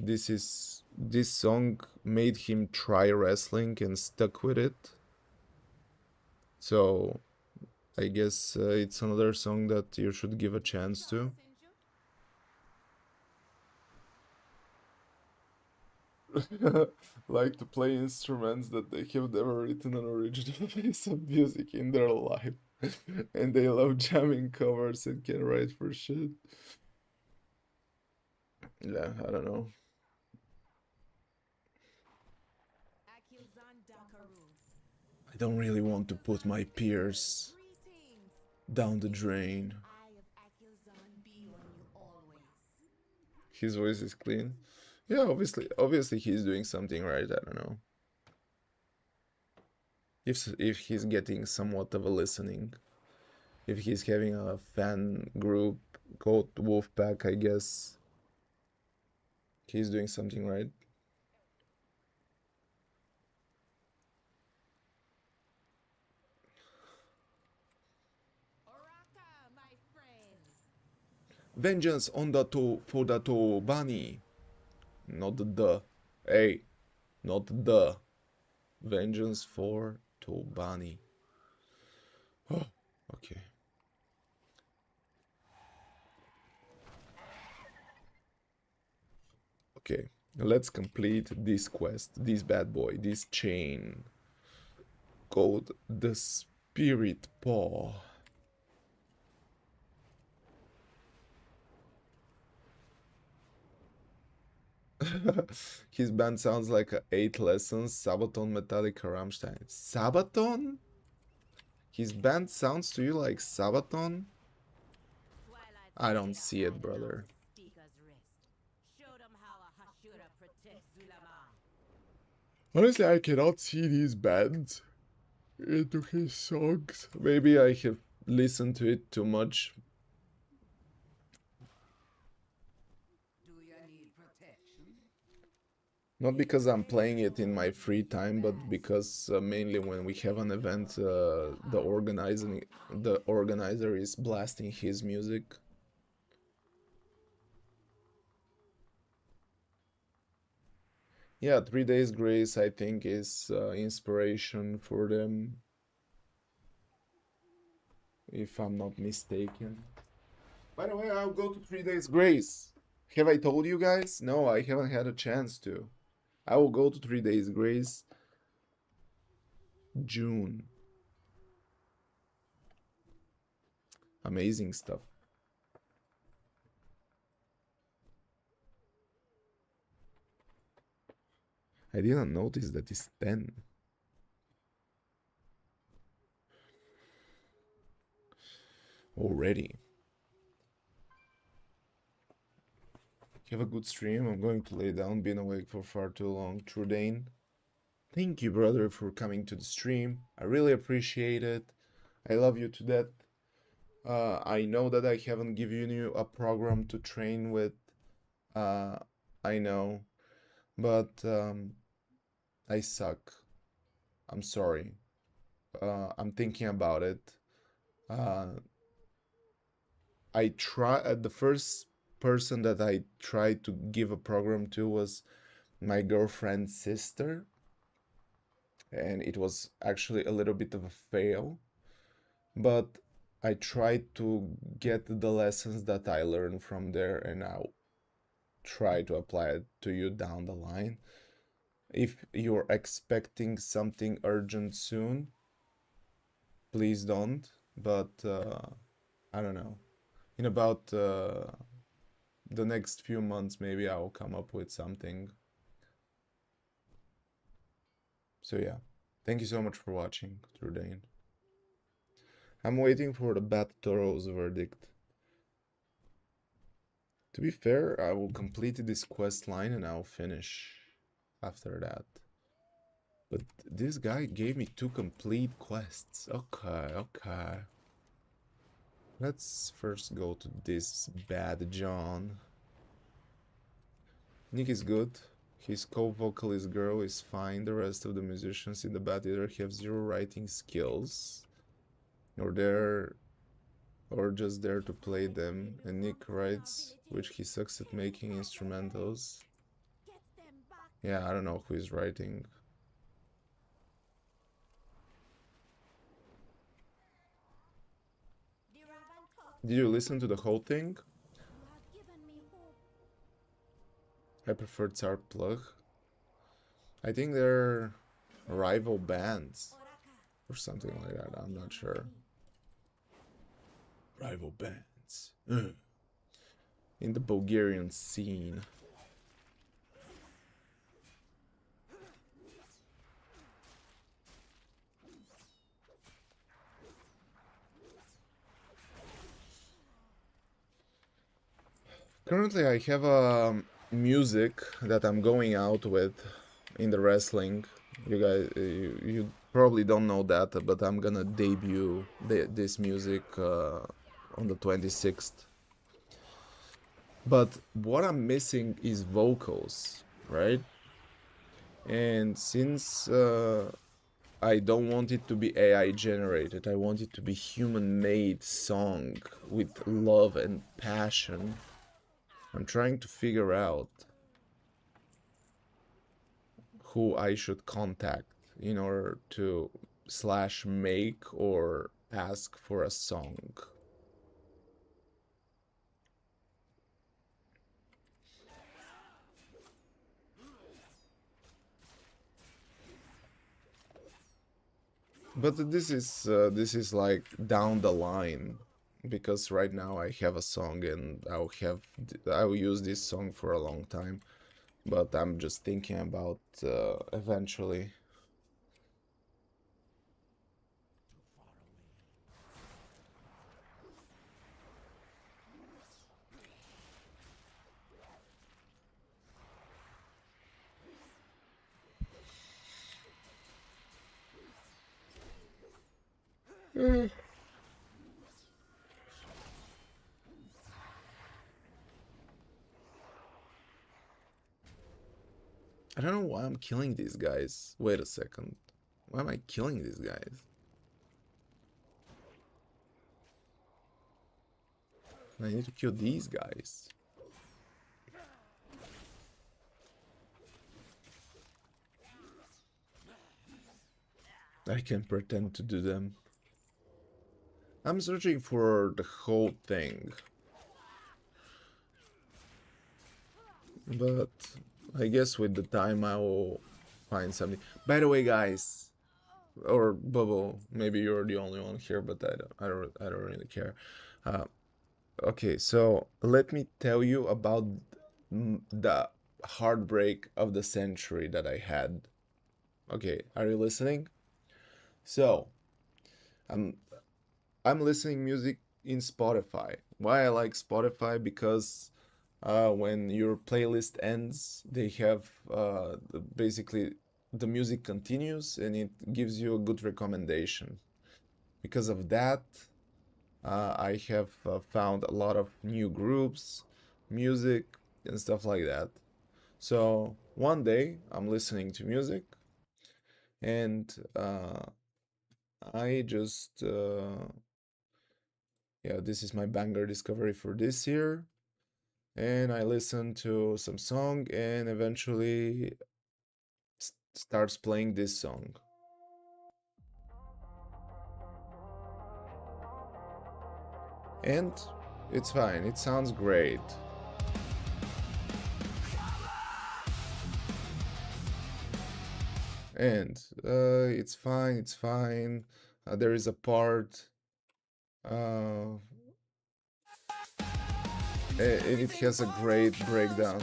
this song made him try wrestling and stuck with it. So I guess it's another song that you should give a chance to. Like to play instruments that they have never written an original piece of music in their life. And they love jamming covers and can write for shit. Yeah, I don't know. I don't really want to put my peers down the drain. His voice is clean. Yeah, obviously he's doing something right. I don't know. If he's getting somewhat of a listening, if he's having a fan group called Wolfpack, I guess he's doing something right. Vengeance on the for the Tobani. Not the. Hey, not the. Vengeance for Tobani. Oh, okay. Okay, let's complete this quest, this bad boy, this chain called the Spirit Paw. His band sounds like 8 Lessons, Sabaton, Metallica, Rammstein. Sabaton? His band sounds to you like Sabaton? I don't see it, brother. Honestly, I cannot see these bands into his songs. Maybe I have listened to it too much. Not because I'm playing it in my free time, but because mainly when we have an event, the organizer is blasting his music. Yeah, 3 Days Grace, I think, is inspiration for them, if I'm not mistaken. By the way, I'll go to 3 Days Grace. Have I told you guys? No, I haven't had a chance to. I will go to 3 Days Grace June. Amazing stuff. I didn't notice that it's 10. Already. Have a good stream. I'm going to lay down. Been awake for far too long. Trudane. Thank you, brother, for coming to the stream. I really appreciate it. I love you to death. I know that I haven't given you a program to train with. I know. But I suck. I'm sorry. I'm thinking about it. I try. The first person that I tried to give a program to was my girlfriend's sister, and it was actually a little bit of a fail, but I tried to get the lessons that I learned from there, and I'll try to apply it to you down the line. If you're expecting something urgent soon, please don't, but I don't know, in about the next few months maybe I'll come up with something. So yeah, thank you so much for watching, Trudane. I'm waiting for the Bat Toro's verdict. To be fair, I will complete this quest line and I'll finish after that. But this guy gave me 2 complete quests. Okay. Let's first go to this Bad John. Nick is good. His co-vocalist girl is fine. The rest of the musicians in the band either have 0 writing skills, or just there to play them, and Nick writes, which he sucks at making instrumentals. Yeah, I don't know who is writing. Did you listen to the whole thing? I prefer Tsar Plug. I think they're rival bands or something like that, I'm not sure. Rival bands. In the Bulgarian scene. Currently I have a music that I'm going out with in the wrestling. You guys, you probably don't know that, but I'm gonna debut this music on the 26th. But what I'm missing is vocals, right? And since I don't want it to be AI generated, I want it to be human-made song with love and passion. I'm trying to figure out who I should contact in order to /make or ask for a song. But this is like down the line because right now I have a song and I'll use this song for a long time. But I'm just thinking about eventually. I don't know why I'm killing these guys. Wait a second. Why am I killing these guys? I need to kill these guys. I can pretend to do them. I'm searching for the whole thing. But I guess with the time I will find something. By the way, guys, or Bubble, maybe you're the only one here, but I don't really care. Uh, okay, so let me tell you about the heartbreak of the century that I had. Okay, are you listening? So, I'm I'm listening music in Spotify. Why I like Spotify? Because when your playlist ends, they have basically the music continues and it gives you a good recommendation. Because of that, I have found a lot of new groups, music, and stuff like that. So one day I'm listening to music and I just yeah, this is my banger discovery for this year. And I listen to some song and eventually starts playing this song. And it's fine, it sounds great. And it's fine, it's fine. There is a part and it has a great breakdown.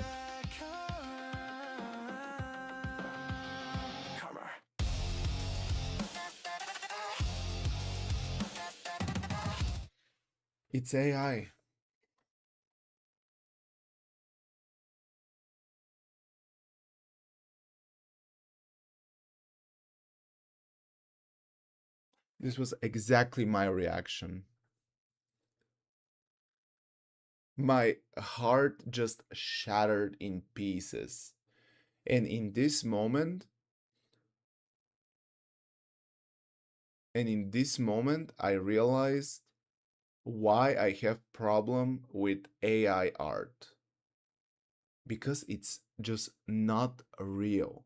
It's AI. This was exactly my reaction. My heart just shattered in pieces. And in this moment, I realized why I have problem with AI art. Because it's just not real.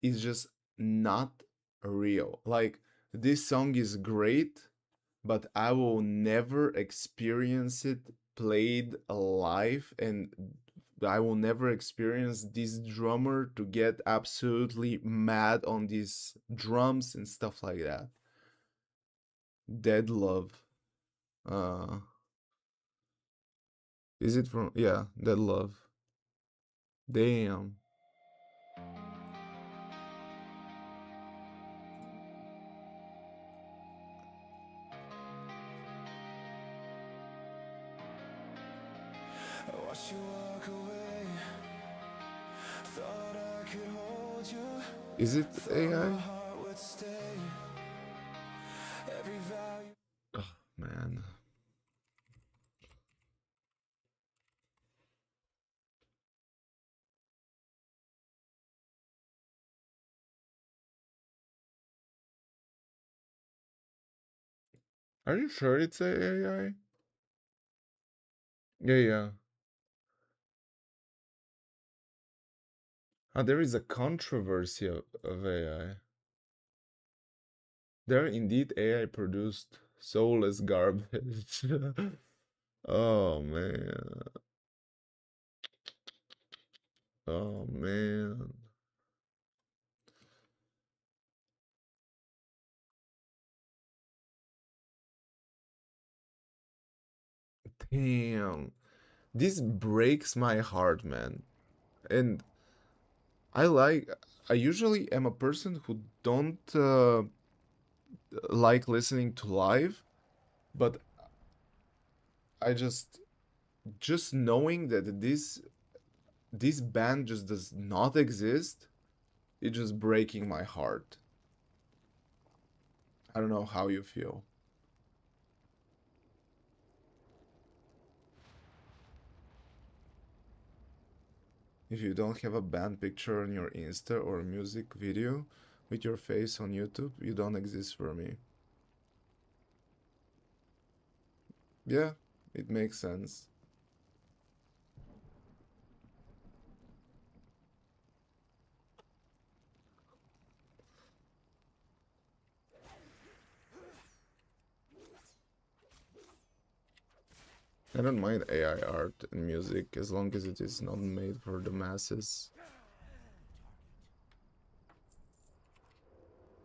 It's just not real. Like this song is great, but I will never experience it played live, and I will never experience this drummer to get absolutely mad on these drums and stuff like that. Dead Love. Uh is it from, yeah, Dead Love. Damn. Watch you walk away. Thought I could hold you. Is it Thought my AI? heart would stay. Every value. Oh, man. Are you sure it's AI? Yeah, yeah. There is a controversy of AI. There are indeed AI produced soulless garbage. Oh man. Oh man. Damn. This breaks my heart, man. And I usually am a person who don't like listening to live, but I just knowing that this band just does not exist, it's just breaking my heart. I don't know how you feel. If you don't have a band picture on your Insta or music video with your face on YouTube, you don't exist for me. Yeah, it makes sense. I don't mind AI art and music as long as it is not made for the masses.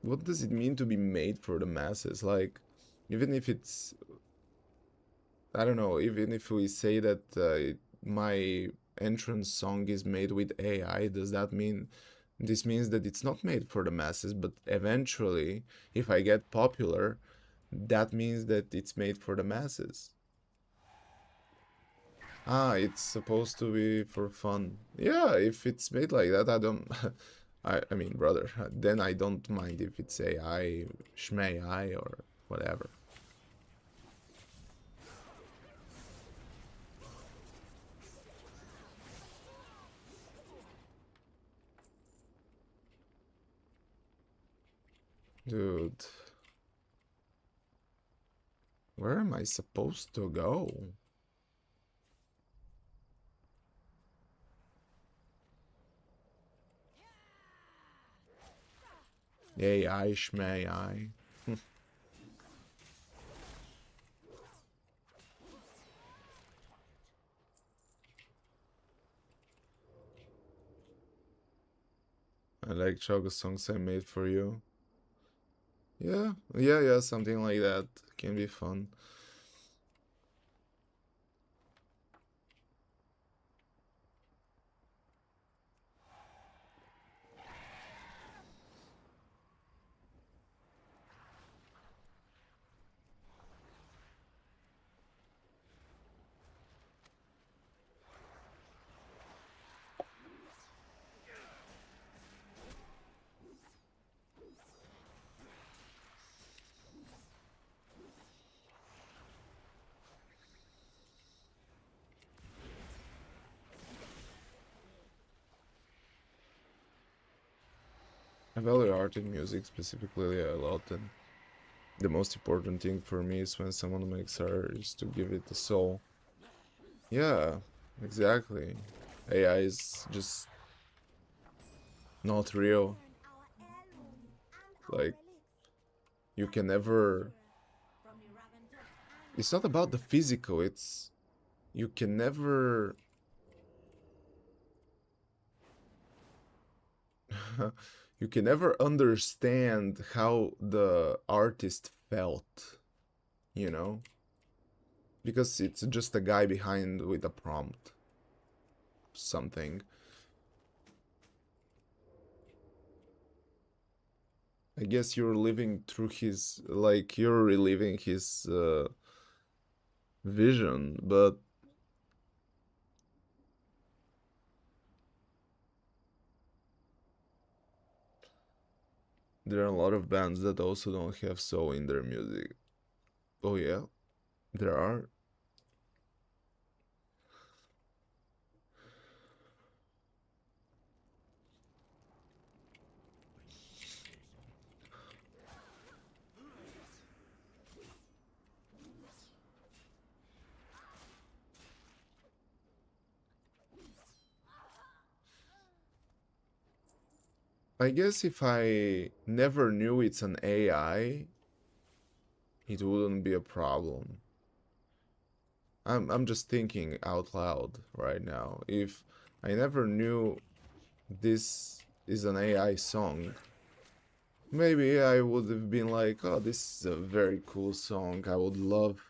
What does it mean to be made for the masses? Like, even if it's, I don't know, even if we say that my entrance song is made with AI, does that mean this means that it's not made for the masses, but eventually, if I get popular, that means that it's made for the masses? Ah, it's supposed to be for fun. Yeah, if it's made like that, I don't. I mean, brother, then I don't mind if it's AI, shmai or whatever. Dude, where am I supposed to go? AI, shmai. I like Chogo songs I made for you. Yeah, something like that can be fun. I value art and music specifically a lot, and the most important thing for me is when someone makes art is to give it a soul. Yeah, exactly. AI is just not real. Like, you can never. It's not about the physical, it's. You can never. You can never understand how the artist felt, you know? Because it's just a guy behind with a prompt. Something. I guess you're living through his, like, you're reliving his vision, but there are a lot of bands that also don't have soul in their music. Oh yeah, there are. I guess if I never knew it's an AI, it wouldn't be a problem. I'm just thinking out loud right now. If I never knew this is an AI song, maybe I would have been like, oh, this is a very cool song. I would love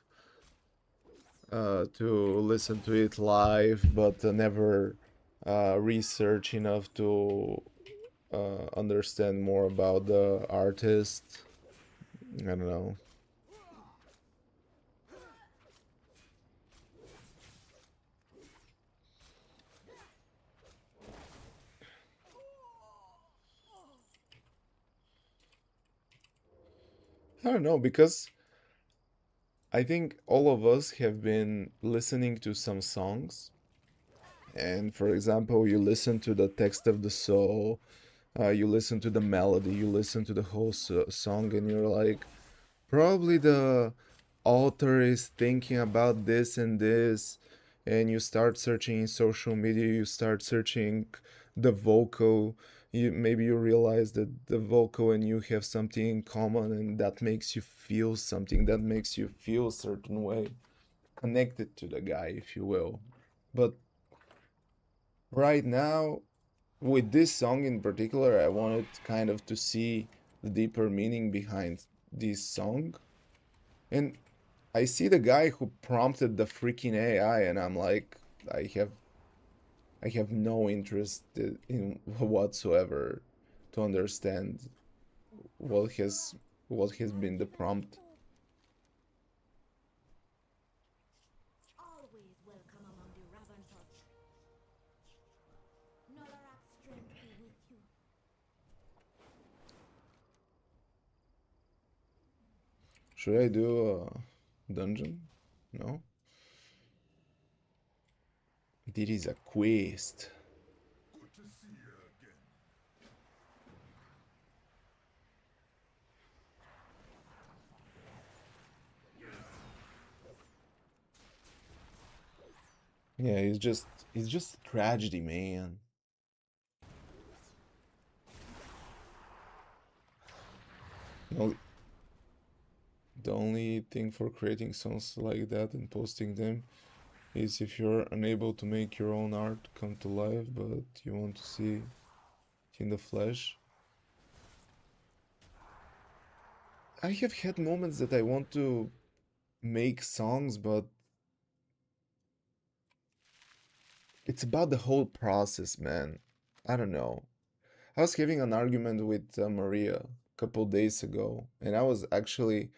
to listen to it live, but never research enough to understand more about the artist. I don't know. I don't know because I think all of us have been listening to some songs, and for example, you listen to the text of the soul, you listen to the melody, you listen to the whole song, and you're like, probably the author is thinking about this and this, and you start searching in social media, you start searching the vocal, maybe you realize that the vocal and you have something in common, and that makes you feel something, that makes you feel a certain way, connected to the guy, if you will. But right now, with this song in particular, I wanted kind of to see the deeper meaning behind this song. And I see the guy who prompted the freaking AI, and I'm like, I have I have no interest in whatsoever to understand what has what has been the prompt. Always welcome among the Raventus. Novarak's strength be with you. Should I do a dungeon? No? It is a quest. Good to see you again. Yeah, it's just a tragedy, man. No, the only thing for creating songs like that and posting them is if you're unable to make your own art come to life, but you want to see it in the flesh. I have had moments that I want to make songs, but it's about the whole process, man. I don't know. I was having an argument with Maria a couple days ago, and I was actually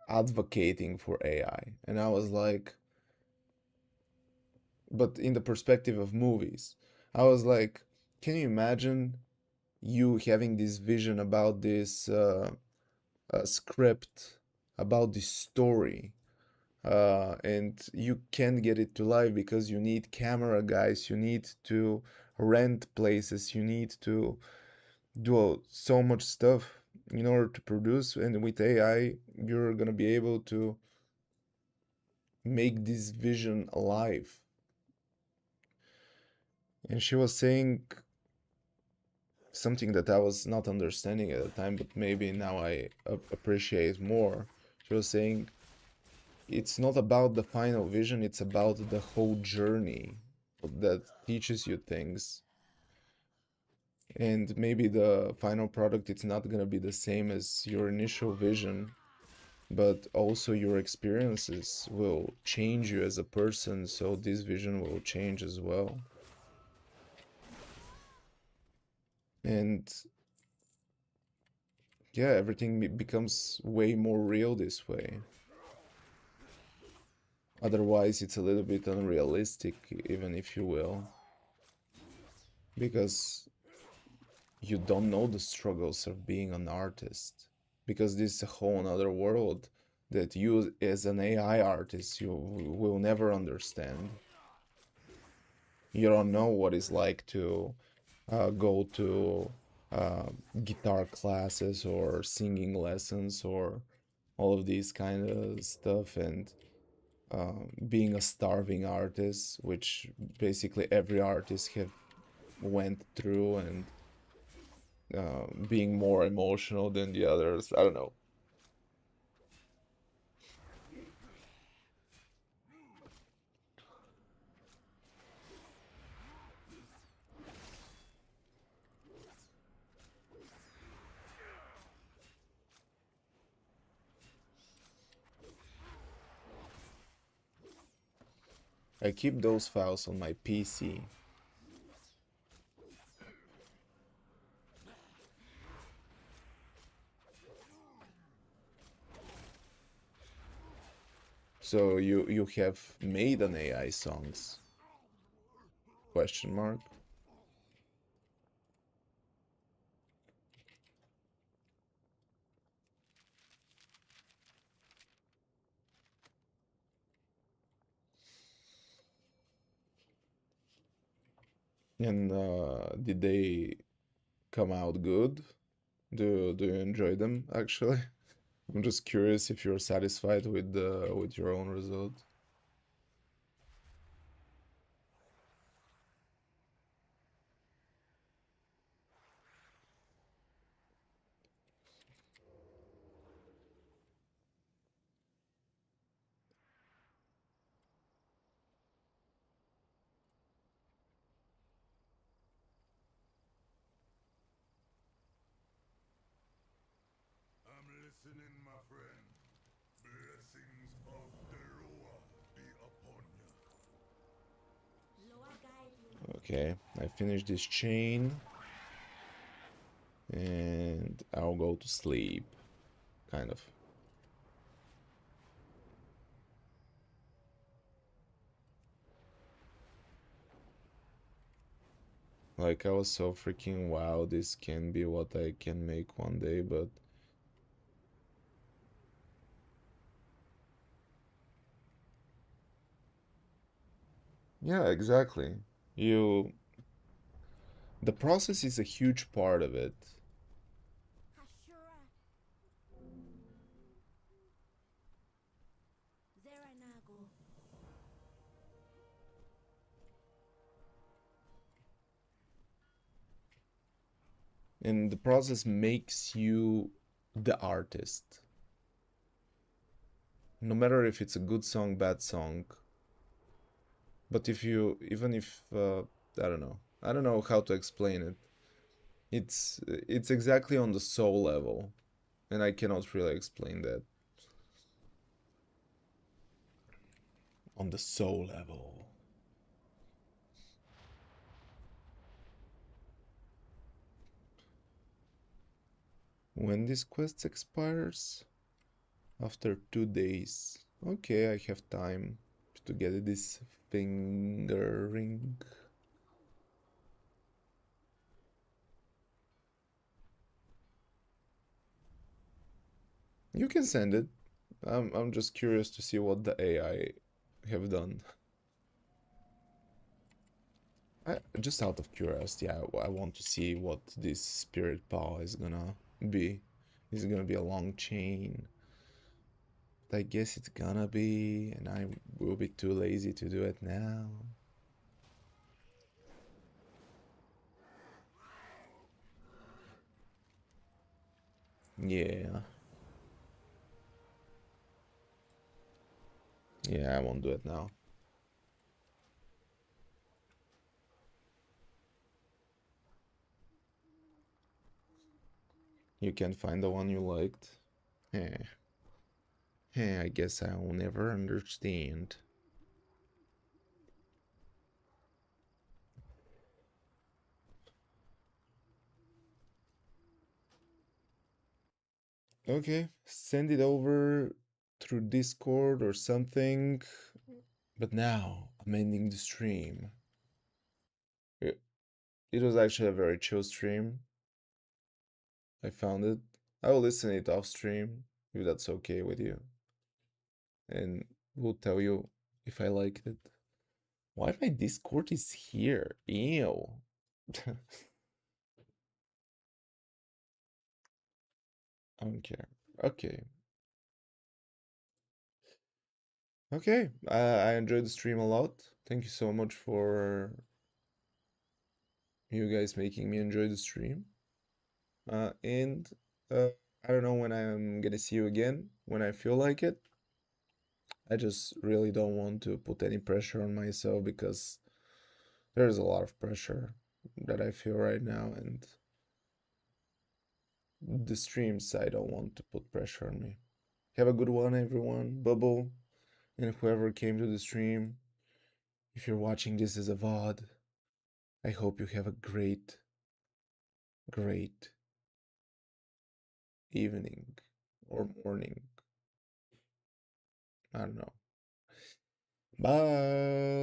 advocating for AI. And I was like, but in the perspective of movies, I was like, can you imagine you having this vision about this script, about this story, and you can't get it to life because you need camera guys, you need to rent places, you need to do so much stuff in order to produce. And with AI, you're gonna be able to make this vision alive. And she was saying something that I was not understanding at the time, but maybe now I appreciate more. She was saying it's not about the final vision, it's about the whole journey that teaches you things. And maybe the final product it's not going to be the same as your initial vision, but also your experiences will change you as a person, so this vision will change as well. And yeah, everything becomes way more real this way. Otherwise, it's a little bit unrealistic, even if you will, because you don't know the struggles of being an artist. Because this is a whole other world that you, as an AI artist, you will never understand. You don't know what it's like to go to uh, guitar classes or singing lessons or all of these kind of stuff, and being a starving artist, which basically every artist have went through, and being more emotional than the others. I don't know. I keep those files on my PC. So you have made an AI songs? Question mark. And did they come out good? Do you enjoy them actually? I'm just curious if you're satisfied with your own result. I'm listening, my friend. Blessings of the Lord be upon you. Lord guide you. Okay, I finished this chain and I'll go to sleep, kind of. Like I was so freaking wow, this can be what I can make one day, but yeah, exactly. You The process is a huge part of it. Hashura. Zeranago. And the process makes you the artist. No matter if it's a good song, bad song. But if you, even if, I don't know how to explain it. It's exactly on the soul level, and I cannot really explain that. On the soul level. When this quest expires? After 2 days. Okay, I have time to get this finger ring. You can send it. I'm just curious to see what the AI have done. Just out of curiosity, I want to see what this spirit paw is gonna be. Is it gonna be a long chain? But I guess it's gonna be, and I will be too lazy to do it now. Yeah. Yeah, I won't do it now. You can't find the one you liked? Eh. I guess I'll never understand. Okay, send it over through Discord or something. But now I'm ending the stream. It was actually a very chill stream. I found it. I will listen it off stream if that's okay with you. And we'll tell you if I liked it. Why my Discord is here? Ew. I don't care. Okay. Okay. I enjoyed the stream a lot. Thank you so much for you guys making me enjoy the stream. And I don't know when I'm gonna see you again, when I feel like it. I just really don't want to put any pressure on myself because there's a lot of pressure that I feel right now, and the streams, I don't want to put pressure on me. Have a good one, everyone. Bubble, and whoever came to the stream. If you're watching this as a VOD, I hope you have a great evening or morning. I don't know. Bye.